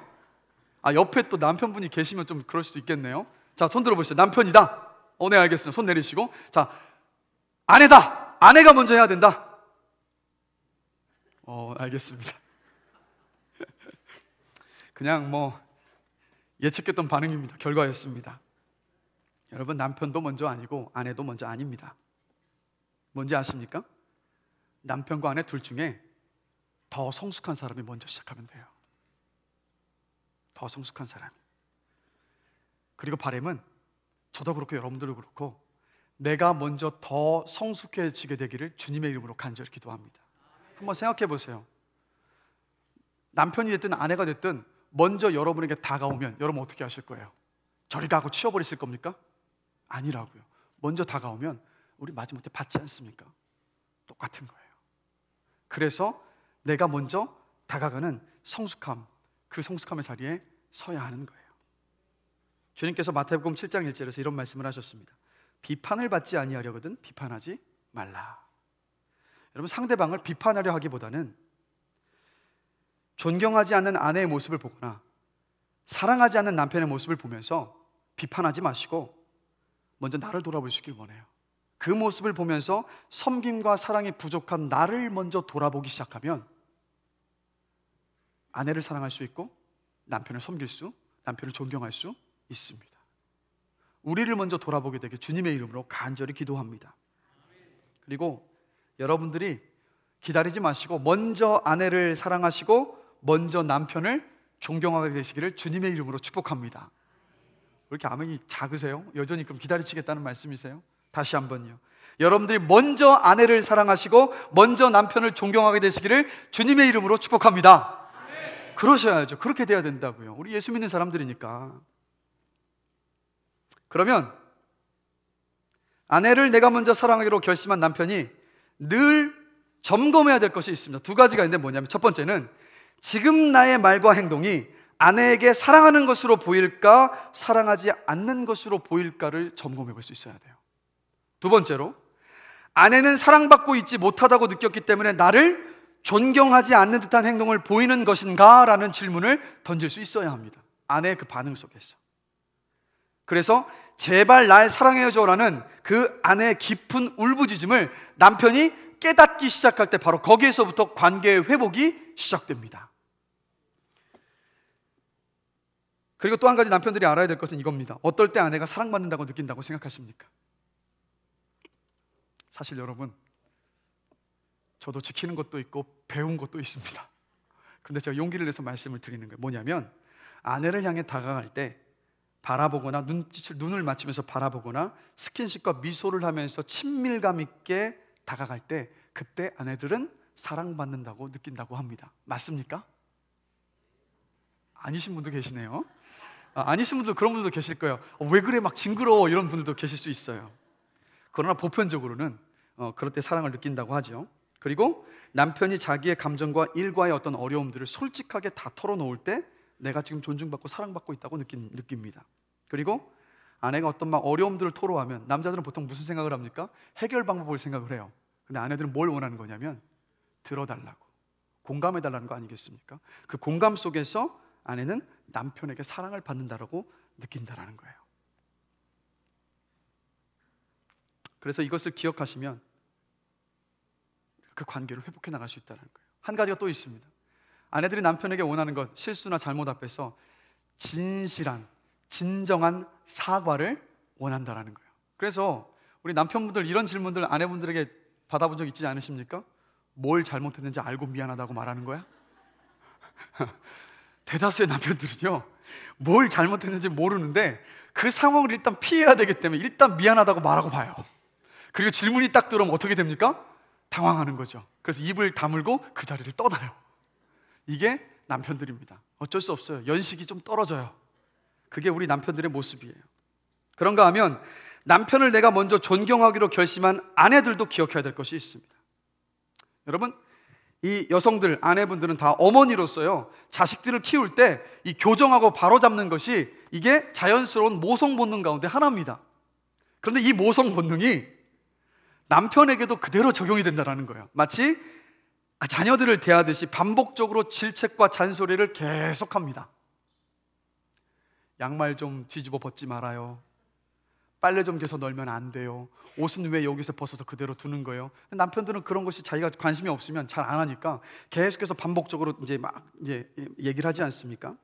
옆에 또 남편분이 계시면 좀 그럴 수도 있겠네요. 자, 손 들어보십시오. 남편이다. 네, 알겠습니다. 손 내리시고. 자, 아내다. 아내가 먼저 해야 된다. 알겠습니다. 그냥 예측했던 반응입니다. 결과였습니다. 여러분, 남편도 먼저 아니고 아내도 먼저 아닙니다. 뭔지 아십니까? 남편과 아내 둘 중에 더 성숙한 사람이 먼저 시작하면 돼요. 더 성숙한 사람이. 그리고 바람은 저도 그렇고 여러분들도 그렇고 내가 먼저 더 성숙해지게 되기를 주님의 이름으로 간절히 기도합니다. 한번 생각해 보세요. 남편이 됐든 아내가 됐든 먼저 여러분에게 다가오면 여러분 어떻게 하실 거예요? 저리 가고 치워버리실 겁니까? 아니라고요. 먼저 다가오면 우리 마지못해 받지 않습니까? 똑같은 거예요. 그래서 내가 먼저 다가가는 성숙함, 그 성숙함의 자리에 서야 하는 거예요. 주님께서 마태복음 7장 1절에서 이런 말씀을 하셨습니다. 비판을 받지 아니하려거든 비판하지 말라. 여러분, 상대방을 비판하려 하기보다는 존경하지 않는 아내의 모습을 보거나 사랑하지 않는 남편의 모습을 보면서 비판하지 마시고 먼저 나를 돌아보시길 원해요. 그 모습을 보면서 섬김과 사랑이 부족한 나를 먼저 돌아보기 시작하면 아내를 사랑할 수 있고 남편을 섬길 수, 남편을 존경할 수 있습니다. 우리를 먼저 돌아보게 되게 주님의 이름으로 간절히 기도합니다. 그리고 여러분들이 기다리지 마시고 먼저 아내를 사랑하시고 먼저 남편을 존경하게 되시기를 주님의 이름으로 축복합니다. 왜 이렇게 아멘이 작으세요? 여전히 그럼 기다리시겠다는 말씀이세요? 다시 한번요. 여러분들이 먼저 아내를 사랑하시고 먼저 남편을 존경하게 되시기를 주님의 이름으로 축복합니다. 그러셔야죠. 그렇게 돼야 된다고요. 우리 예수 믿는 사람들이니까. 그러면 아내를 내가 먼저 사랑하기로 결심한 남편이 늘 점검해야 될 것이 있습니다. 2가지가 있는데 뭐냐면 첫 번째는 지금 나의 말과 행동이 아내에게 사랑하는 것으로 보일까 사랑하지 않는 것으로 보일까를 점검해 볼 수 있어야 돼요. 2번째로 아내는 사랑받고 있지 못하다고 느꼈기 때문에 나를 존경하지 않는 듯한 행동을 보이는 것인가? 라는 질문을 던질 수 있어야 합니다. 아내의 그 반응 속에서. 그래서 제발 날 사랑해줘라는 그 아내의 깊은 울부짖음을 남편이 깨닫기 시작할 때 바로 거기에서부터 관계의 회복이 시작됩니다. 그리고 또 한 가지 남편들이 알아야 될 것은 이겁니다. 어떨 때 아내가 사랑받는다고 느낀다고 생각하십니까? 사실 여러분, 저도 지키는 것도 있고 배운 것도 있습니다. 근데 제가 용기를 내서 말씀을 드리는 거예요. 뭐냐면 아내를 향해 다가갈 때 바라보거나 눈을 맞추면서 바라보거나 스킨십과 미소를 하면서 친밀감 있게 다가갈 때 그때 아내들은 사랑받는다고 느낀다고 합니다. 맞습니까? 아니신 분도 계시네요. 아니신 분도 그런 분들도 계실 거예요. 왜 그래 막 징그러워 이런 분들도 계실 수 있어요. 그러나 보편적으로는 그럴 때 사랑을 느낀다고 하죠. 그리고 남편이 자기의 감정과 일과의 어떤 어려움들을 솔직하게 다 털어놓을 때 내가 지금 존중받고 사랑받고 있다고 느낍니다. 그리고 아내가 어떤 막 어려움들을 토로하면 남자들은 보통 무슨 생각을 합니까? 해결 방법을 생각을 해요. 근데 아내들은 뭘 원하는 거냐면 들어달라고, 공감해달라는 거 아니겠습니까? 그 공감 속에서 아내는 남편에게 사랑을 받는다라고 느낀다라는 거예요. 그래서 이것을 기억하시면 그 관계를 회복해 나갈 수 있다는 거예요. 한 가지가 또 있습니다. 아내들이 남편에게 원하는 것, 실수나 잘못 앞에서 진실한, 진정한 사과를 원한다라는 거예요. 그래서 우리 남편분들 이런 질문들 아내분들에게 받아본 적 있지 않으십니까? 뭘 잘못했는지 알고 미안하다고 말하는 거야? 대다수의 남편들은요, 뭘 잘못했는지 모르는데 그 상황을 일단 피해야 되기 때문에 일단 미안하다고 말하고 봐요. 그리고 질문이 딱 들어오면 어떻게 됩니까? 당황하는 거죠. 그래서 입을 다물고 그 자리를 떠나요. 이게 남편들입니다. 어쩔 수 없어요. 연식이 좀 떨어져요. 그게 우리 남편들의 모습이에요. 그런가 하면 남편을 내가 먼저 존경하기로 결심한 아내들도 기억해야 될 것이 있습니다. 여러분, 이 여성들, 아내분들은 다 어머니로서요, 자식들을 키울 때 이 교정하고 바로잡는 것이 이게 자연스러운 모성 본능 가운데 하나입니다. 그런데 이 모성 본능이 남편에게도 그대로 적용이 된다는 거예요. 마치 자녀들을 대하듯이 반복적으로 질책과 잔소리를 계속합니다. 양말 좀 뒤집어 벗지 말아요. 빨래 좀 개서 널면 안 돼요. 옷은 왜 여기서 벗어서 그대로 두는 거예요? 남편들은 그런 것이 자기가 관심이 없으면 잘 안 하니까 계속해서 반복적으로 이제 얘기를 하지 않습니까?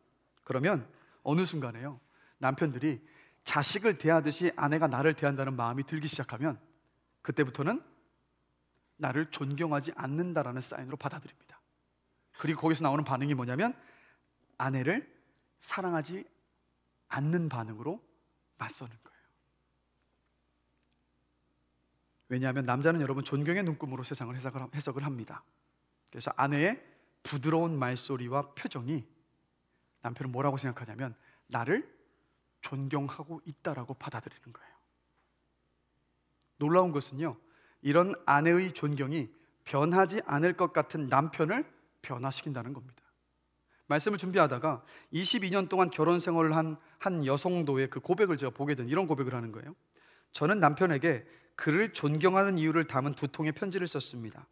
그러면 어느 순간에요, 남편들이 자식을 대하듯이 아내가 나를 대한다는 마음이 들기 시작하면 그때부터는 나를 존경하지 않는다라는 사인으로 받아들입니다. 그리고 거기서 나오는 반응이 뭐냐면 아내를 사랑하지 않는 반응으로 맞서는 거예요. 왜냐하면 남자는 여러분 존경의 눈금으로 세상을 해석을 합니다. 그래서 아내의 부드러운 말소리와 표정이 남편은 뭐라고 생각하냐면 나를 존경하고 있다라고 받아들이는 거예요. 놀라운 것은요, 이런 아내의 존경이 변하지 않을 것 같은 남편을 변화시킨다는 겁니다. 말씀을 준비하다가 22년 동안 결혼 생활을 한 여성도의 그 고백을 제가 보게 된 이런 고백을 하는 거예요. 저는 남편에게 그를 존경하는 이유를 담은 2통의 편지를 썼습니다.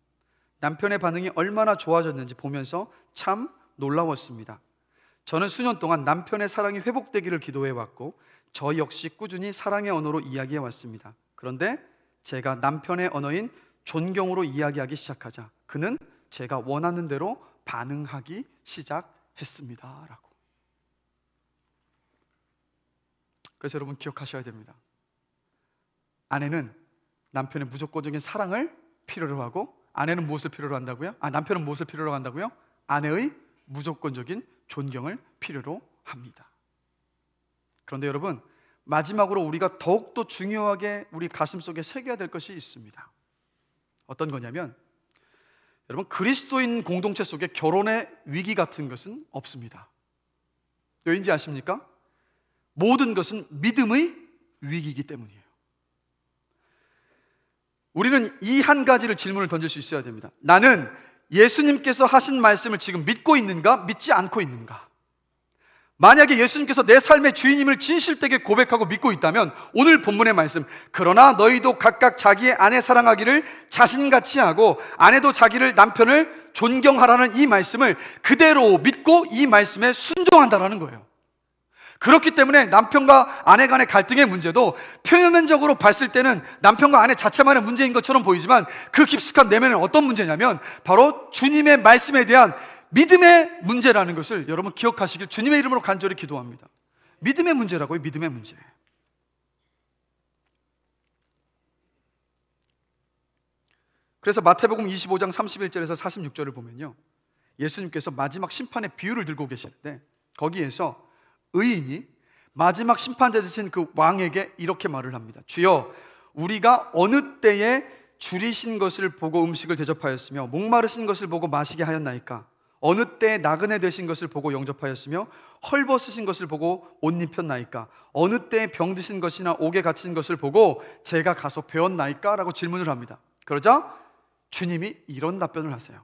남편의 반응이 얼마나 좋아졌는지 보면서 참 놀라웠습니다. 저는 수년 동안 남편의 사랑이 회복되기를 기도해왔고 저 역시 꾸준히 사랑의 언어로 이야기해왔습니다. 그런데 제가 남편의 언어인 존경으로 이야기하기 시작하자 그는 제가 원하는 대로 반응하기 시작했습니다. 라고. 그래서 여러분 기억하셔야 됩니다. 아내는 남편의 무조건적인 사랑을 필요로 하고 아내는 무엇을 필요로 한다고요? 남편은 무엇을 필요로 한다고요? 아내의 무조건적인 존경을 필요로 합니다. 그런데 여러분, 마지막으로 우리가 더욱더 중요하게 우리 가슴속에 새겨야 될 것이 있습니다. 어떤 거냐면 여러분, 그리스도인 공동체 속에 결혼의 위기 같은 것은 없습니다. 왜인지 아십니까? 모든 것은 믿음의 위기이기 때문이에요. 우리는 이 한 가지를 질문을 던질 수 있어야 됩니다. 나는 예수님께서 하신 말씀을 지금 믿고 있는가? 믿지 않고 있는가? 만약에 예수님께서 내 삶의 주인임을 진실되게 고백하고 믿고 있다면 오늘 본문의 말씀, 그러나 너희도 각각 자기의 아내 사랑하기를 자신같이 하고 아내도 자기를 남편을 존경하라는 이 말씀을 그대로 믿고 이 말씀에 순종한다라는 거예요. 그렇기 때문에 남편과 아내 간의 갈등의 문제도 표면적으로 봤을 때는 남편과 아내 자체만의 문제인 것처럼 보이지만 그 깊숙한 내면은 어떤 문제냐면 바로 주님의 말씀에 대한 믿음의 문제라는 것을 여러분 기억하시길 주님의 이름으로 간절히 기도합니다. 믿음의 문제라고요. 믿음의 문제. 그래서 마태복음 25장 31절에서 46절을 보면요, 예수님께서 마지막 심판의 비유를 들고 계시는데 거기에서 의인이 마지막 심판자 되신 그 왕에게 이렇게 말을 합니다. 주여, 우리가 어느 때에 줄이신 것을 보고 음식을 대접하였으며 목마르신 것을 보고 마시게 하였나이까? 어느 때에 나그네 되신 것을 보고 영접하였으며 헐벗으신 것을 보고 옷 입혔나이까? 어느 때에 병드신 것이나 옥에 갇힌 것을 보고 제가 가서 배웠나이까? 라고 질문을 합니다. 그러자 주님이 이런 답변을 하세요.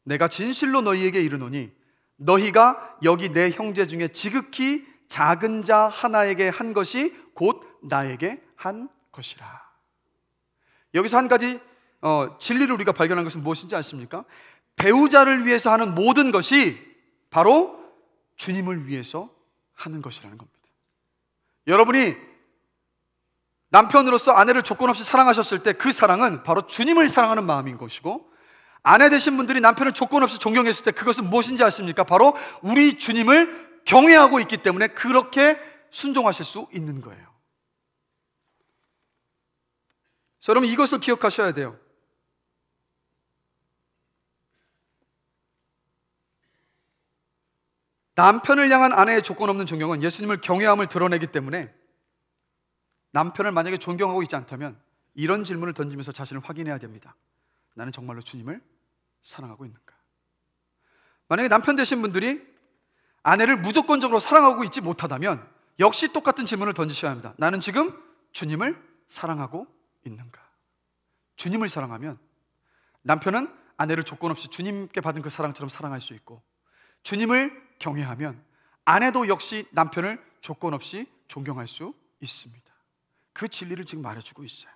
내가 진실로 너희에게 이르노니 너희가 여기 내 형제 중에 지극히 작은 자 하나에게 한 것이 곧 나에게 한 것이라. 여기서 한 가지 진리를 우리가 발견한 것은 무엇인지 아십니까? 배우자를 위해서 하는 모든 것이 바로 주님을 위해서 하는 것이라는 겁니다. 여러분이 남편으로서 아내를 조건 없이 사랑하셨을 때 그 사랑은 바로 주님을 사랑하는 마음인 것이고, 아내 되신 분들이 남편을 조건 없이 존경했을 때 그것은 무엇인지 아십니까? 바로 우리 주님을 경외하고 있기 때문에 그렇게 순종하실 수 있는 거예요. 그래서 여러분, 이것을 기억하셔야 돼요. 남편을 향한 아내의 조건 없는 존경은 예수님을 경외함을 드러내기 때문에, 남편을 만약에 존경하고 있지 않다면 이런 질문을 던지면서 자신을 확인해야 됩니다. 나는 정말로 주님을 사랑하고 있는가? 만약에 남편 되신 분들이 아내를 무조건적으로 사랑하고 있지 못하다면 역시 똑같은 질문을 던지셔야 합니다. 나는 지금 주님을 사랑하고 있는가? 주님을 사랑하면 남편은 아내를 조건 없이 주님께 받은 그 사랑처럼 사랑할 수 있고, 주님을 경외하면 아내도 역시 남편을 조건 없이 존경할 수 있습니다. 그 진리를 지금 말해주고 있어요.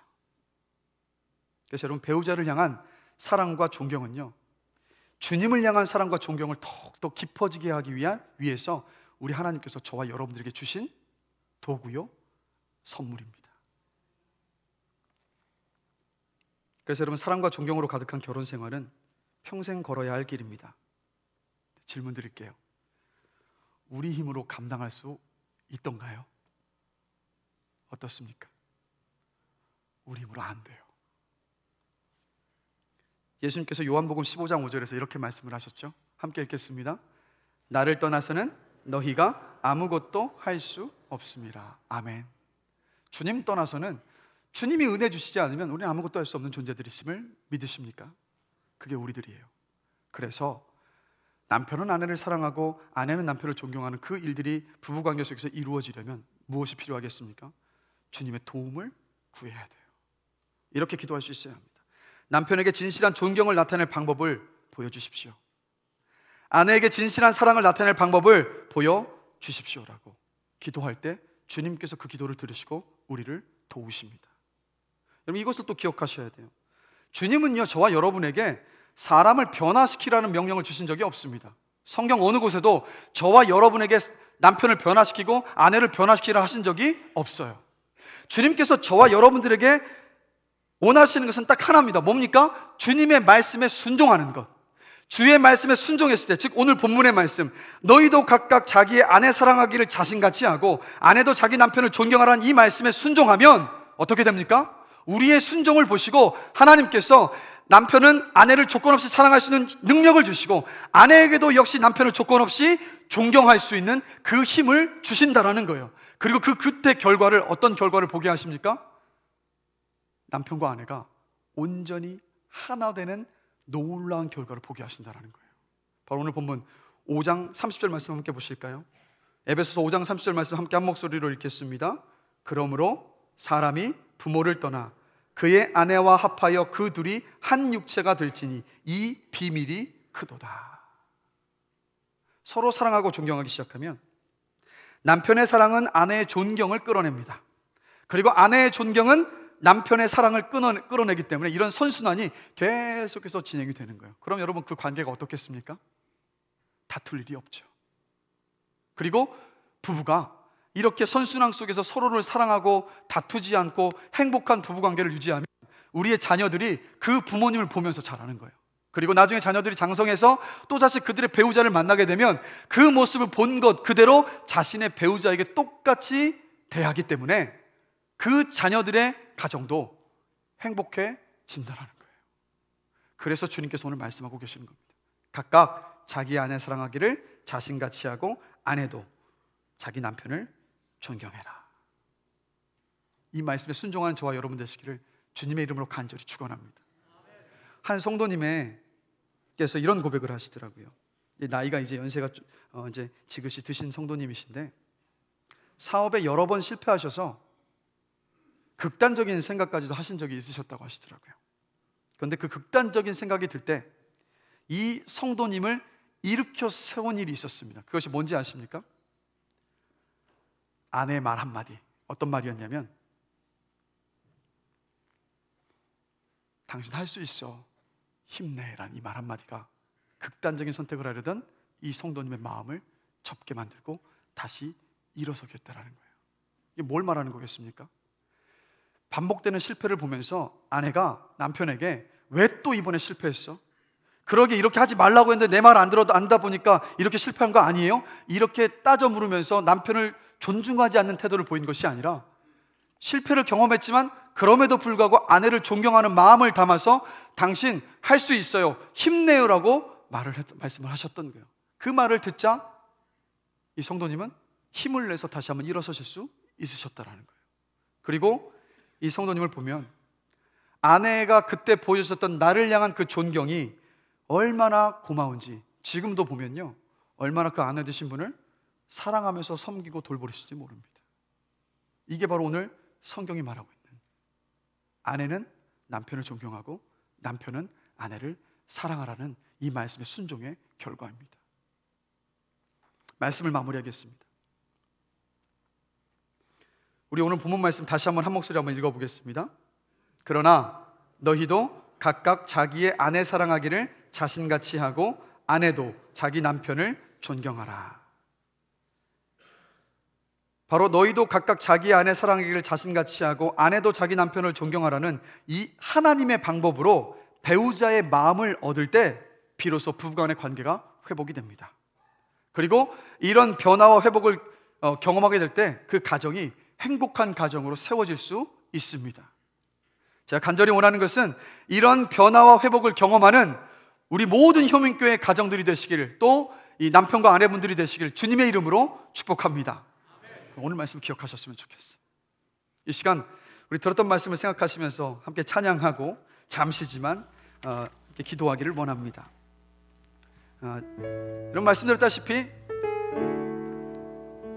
그래서 여러분, 배우자를 향한 사랑과 존경은요, 주님을 향한 사랑과 존경을 더욱더 깊어지게 하기 위해서 우리 하나님께서 저와 여러분들에게 주신 도구요, 선물입니다. 그래서 여러분, 사랑과 존경으로 가득한 결혼 생활은 평생 걸어야 할 길입니다. 질문 드릴게요. 우리 힘으로 감당할 수 있던가요? 어떻습니까? 우리 힘으로 안 돼요. 예수님께서 요한복음 15장 5절에서 이렇게 말씀을 하셨죠. 함께 읽겠습니다. 나를 떠나서는 너희가 아무것도 할 수 없습니다. 아멘. 주님 떠나서는, 주님이 은혜 주시지 않으면 우리는 아무것도 할 수 없는 존재들이 있음을 믿으십니까? 그게 우리들이에요. 그래서 남편은 아내를 사랑하고 아내는 남편을 존경하는 그 일들이 부부관계 속에서 이루어지려면 무엇이 필요하겠습니까? 주님의 도움을 구해야 돼요. 이렇게 기도할 수 있어야 합니다. 남편에게 진실한 존경을 나타낼 방법을 보여주십시오. 아내에게 진실한 사랑을 나타낼 방법을 보여주십시오라고 기도할 때 주님께서 그 기도를 들으시고 우리를 도우십니다. 여러분, 이것을 또 기억하셔야 돼요. 주님은요, 저와 여러분에게 사람을 변화시키라는 명령을 주신 적이 없습니다. 성경 어느 곳에도 저와 여러분에게 남편을 변화시키고 아내를 변화시키라 하신 적이 없어요. 주님께서 저와 여러분들에게 원하시는 것은 딱 하나입니다. 뭡니까? 주님의 말씀에 순종하는 것. 주의 말씀에 순종했을 때, 즉 오늘 본문의 말씀, 너희도 각각 자기의 아내 사랑하기를 자신같이 하고 아내도 자기 남편을 존경하라는 이 말씀에 순종하면 어떻게 됩니까? 우리의 순종을 보시고 하나님께서 남편은 아내를 조건 없이 사랑할 수 있는 능력을 주시고 아내에게도 역시 남편을 조건 없이 존경할 수 있는 그 힘을 주신다라는 거예요. 그리고 그 끝의 결과를, 어떤 결과를 보게 하십니까? 남편과 아내가 온전히 하나 되는 놀라운 결과를 보게 하신다는 거예요. 바로 오늘 본문 5장 30절 말씀 함께 보실까요? 에베소서 5장 30절 말씀 함께 한 목소리로 읽겠습니다. 그러므로 사람이 부모를 떠나 그의 아내와 합하여 그 둘이 한 육체가 될지니 이 비밀이 크도다. 서로 사랑하고 존경하기 시작하면 남편의 사랑은 아내의 존경을 끌어냅니다. 그리고 아내의 존경은 남편의 사랑을 끌어내기 때문에 이런 선순환이 계속해서 진행이 되는 거예요. 그럼 여러분, 그 관계가 어떻겠습니까? 다툴 일이 없죠. 그리고 부부가 이렇게 선순환 속에서 서로를 사랑하고 다투지 않고 행복한 부부관계를 유지하면 우리의 자녀들이 그 부모님을 보면서 자라는 거예요. 그리고 나중에 자녀들이 장성해서 또다시 그들의 배우자를 만나게 되면 그 모습을 본 것 그대로 자신의 배우자에게 똑같이 대하기 때문에 그 자녀들의 가정도 행복해진다는 거예요. 그래서 주님께서 오늘 말씀하고 계시는 겁니다. 각각 자기 아내 사랑하기를 자신같이 하고 아내도 자기 남편을 존경해라. 이 말씀에 순종하는 저와 여러분 되시기를 주님의 이름으로 간절히 축원합니다. 한 성도님께서 이런 고백을 하시더라고요. 나이가 이제 연세가 이제 지긋이 드신 성도님이신데 사업에 여러 번 실패하셔서 극단적인 생각까지도 하신 적이 있으셨다고 하시더라고요. 그런데 그 극단적인 생각이 들 때 이 성도님을 일으켜 세운 일이 있었습니다. 그것이 뭔지 아십니까? 아내의 말 한마디. 어떤 말이었냐면, 당신 할 수 있어, 힘내라는 이 말 한마디가 극단적인 선택을 하려던 이 성도님의 마음을 접게 만들고 다시 일어서겠다라는 거예요. 이게 뭘 말하는 거겠습니까? 반복되는 실패를 보면서 아내가 남편에게 왜 또 이번에 실패했어? 그러게 이렇게 하지 말라고 했는데 내 말 안 들어다 보니까 이렇게 실패한 거 아니에요? 이렇게 따져 물으면서 남편을 존중하지 않는 태도를 보인 것이 아니라 실패를 경험했지만 그럼에도 불구하고 아내를 존경하는 마음을 담아서 당신 할 수 있어요, 힘내요라고 말씀을 하셨던 거예요. 그 말을 듣자 이 성도님은 힘을 내서 다시 한번 일어서실 수 있으셨다라는 거예요. 그리고 이 성도님을 보면 아내가 그때 보여주셨던 나를 향한 그 존경이 얼마나 고마운지 지금도 보면요, 얼마나 그 아내 되신 분을 사랑하면서 섬기고 돌보실지 모릅니다. 이게 바로 오늘 성경이 말하고 있는, 아내는 남편을 존경하고 남편은 아내를 사랑하라는 이 말씀의 순종의 결과입니다. 말씀을 마무리하겠습니다. 우리 오늘 본문 말씀 다시 한번 한 목소리 한번 읽어보겠습니다. 그러나 너희도 각각 자기의 아내 사랑하기를 자신같이 하고 아내도 자기 남편을 존경하라. 바로 너희도 각각 자기 아내 사랑하기를 자신같이 하고 아내도 자기 남편을 존경하라는 이 하나님의 방법으로 배우자의 마음을 얻을 때 비로소 부부간의 관계가 회복이 됩니다. 그리고 이런 변화와 회복을 경험하게 될 때 그 가정이 행복한 가정으로 세워질 수 있습니다. 제가 간절히 원하는 것은 이런 변화와 회복을 경험하는 우리 모든 효민교회 가정들이 되시기를, 또 이 남편과 아내분들이 되시기를 주님의 이름으로 축복합니다. 오늘 말씀 기억하셨으면 좋겠어요. 이 시간 우리 들었던 말씀을 생각하시면서 함께 찬양하고 잠시지만 이렇게 기도하기를 원합니다. 이런 말씀드렸다시피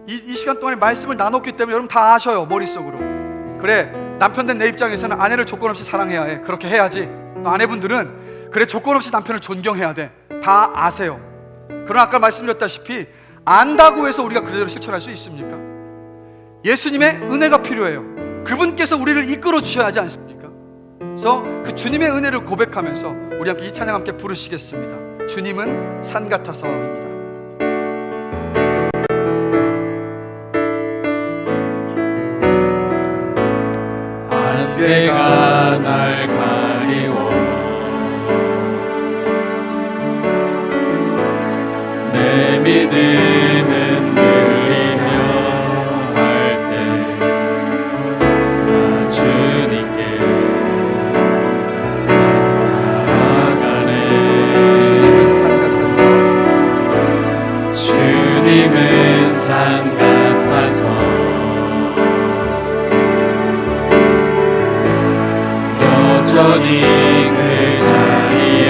이 시간 동안에 말씀을 나눴기 때문에 여러분 다 아셔요, 머릿속으로. 그래, 남편 된 내 입장에서는 아내를 조건 없이 사랑해야 해, 그렇게 해야지. 아내분들은 그래, 조건 없이 남편을 존경해야 돼, 다 아세요. 그러나 아까 말씀드렸다시피 안다고 해서 우리가 그대로 실천할 수 있습니까? 예수님의 은혜가 필요해요. 그분께서 우리를 이끌어 주셔야 하지 않습니까? 그래서 그 주님의 은혜를 고백하면서 우리 함께 이 찬양 함께 부르시겠습니다. 주님은 산 같아서입니다. 안개가 날 가리워 내 믿음은 들리며 할 때 나 주님께 나아가네. 주님은 산 같아서, 주님은 산 같아서 여전히 그 자리에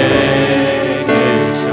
계셔.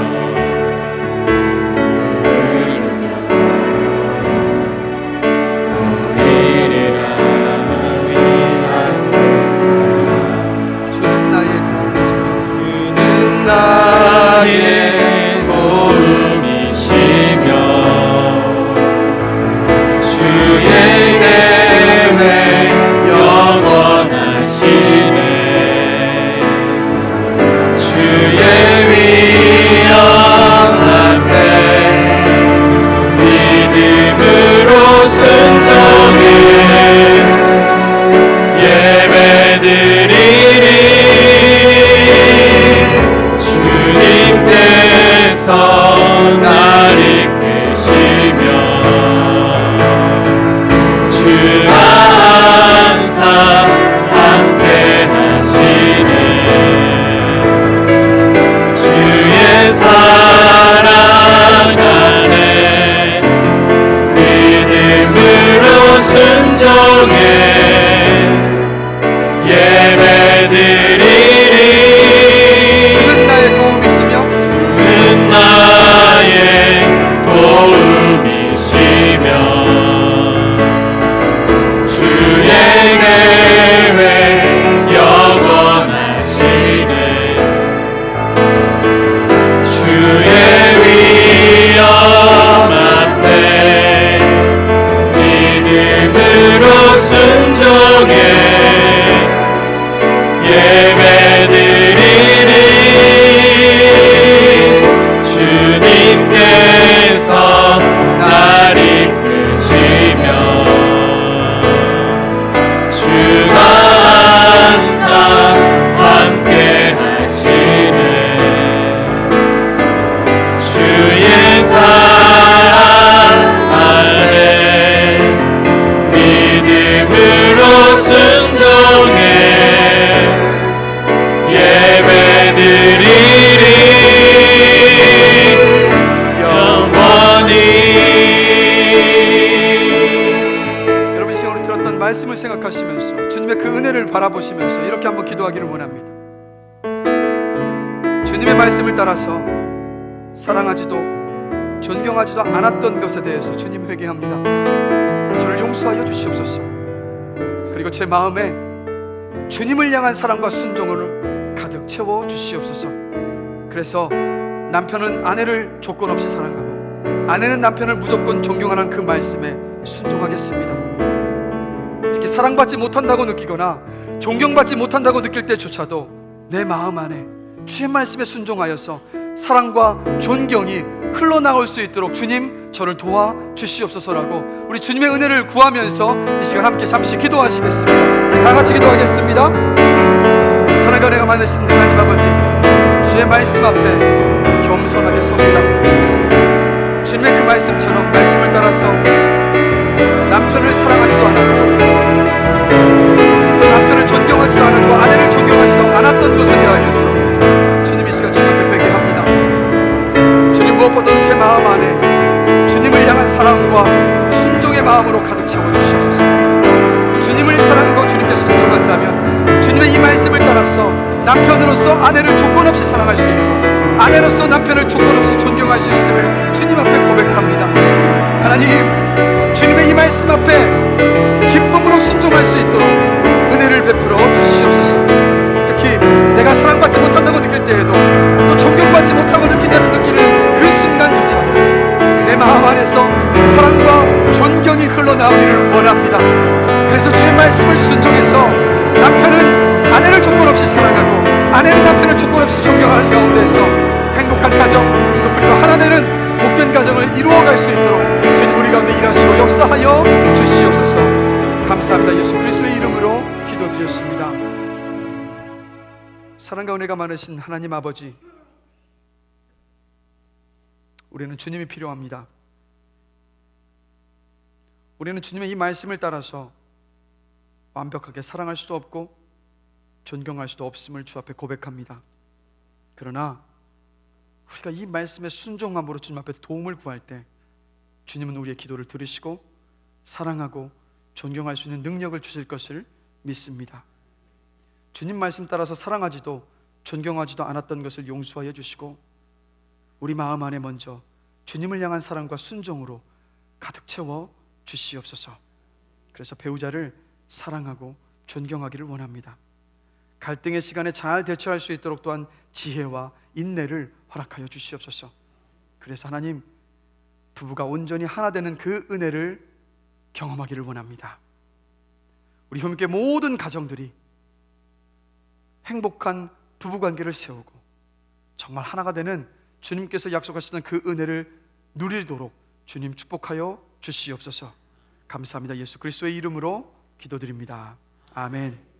바라보시면서 이렇게 한번 기도하기를 원합니다. 주님의 말씀을 따라서 사랑하지도 존경하지도 않았던 것에 대해서 주님 회개합니다. 저를 용서하여 주시옵소서. 그리고 제 마음에 주님을 향한 사랑과 순종을 가득 채워 주시옵소서. 그래서 남편은 아내를 조건 없이 사랑하고 아내는 남편을 무조건 존경하는 그 말씀에 순종하겠습니다. 특히 사랑받지 못한다고 느끼거나 존경받지 못한다고 느낄 때조차도 내 마음 안에 주의 말씀에 순종하여서 사랑과 존경이 흘러나올 수 있도록 주님 저를 도와 주시옵소서라고 우리 주님의 은혜를 구하면서 이 시간 함께 잠시 기도하시겠습니다. 우리 다 같이 기도하겠습니다. 사랑과 은혜가 많으신 하나님 아버지, 주의 말씀 앞에 겸손하게 섭니다. 주님의 그 말씀처럼 말씀을 따라서 남편을 사랑하지도 않았고 또 남편을 존경하지도 않았고 아내를 존경하지도 않았던 것에 대하여서 주님 이 시간 주님 앞에 회개합니다. 주님 무엇보다도 제 마음 안에 주님을 향한 사랑과 순종의 마음으로 가득 채워주시옵소서. 주님을 사랑하고 주님께 순종한다면 주님의 이 말씀을 따라서 남편으로서 아내를 조건 없이 사랑할 수 있고 아내로서 남편을 조건 없이 존경할 수 있음을 주님 앞에 고백합니다. 하나님, 주님의 이 말씀 앞에 기쁨으로 순종할 수 있도록 은혜를 베풀어 주시옵소서. 특히 내가 사랑받지 못한다고 느낄 때에도 또 존경받지 못하고 느끼는 그 순간조차도 내 마음 안에서 사랑과 존경이 흘러나오기를 원합니다. 그래서 주의 말씀을 순종해서 남편은 아내를 조건 없이 사랑하고 아내는 남편을 조건 없이 존경하는 가운데에서 행복한 가정 또 그리고 하나 되는 복된 가정을 이루어갈 수 있도록 주님 우리 가운데 일하시고 역사하여 주시옵소서. 감사합니다. 예수 그리스도의 이름으로 기도드렸습니다. 사랑과 은혜가 많으신 하나님 아버지, 우리는 주님이 필요합니다. 우리는 주님의 이 말씀을 따라서 완벽하게 사랑할 수도 없고 존경할 수도 없음을 주 앞에 고백합니다. 그러나 우리가 이 말씀에 순종함으로 주님 앞에 도움을 구할 때 주님은 우리의 기도를 들으시고 사랑하고 존경할 수 있는 능력을 주실 것을 믿습니다. 주님 말씀 따라서 사랑하지도 존경하지도 않았던 것을 용서하여 주시고 우리 마음 안에 먼저 주님을 향한 사랑과 순종으로 가득 채워 주시옵소서. 그래서 배우자를 사랑하고 존경하기를 원합니다. 갈등의 시간에 잘 대처할 수 있도록 또한 지혜와 인내를 허락하여 주시옵소서. 그래서 하나님, 부부가 온전히 하나 되는 그 은혜를 경험하기를 원합니다. 우리 함께 모든 가정들이 행복한 부부관계를 세우고 정말 하나가 되는 주님께서 약속하시는 그 은혜를 누리도록 주님 축복하여 주시옵소서. 감사합니다. 예수 그리스도의 이름으로 기도드립니다. 아멘.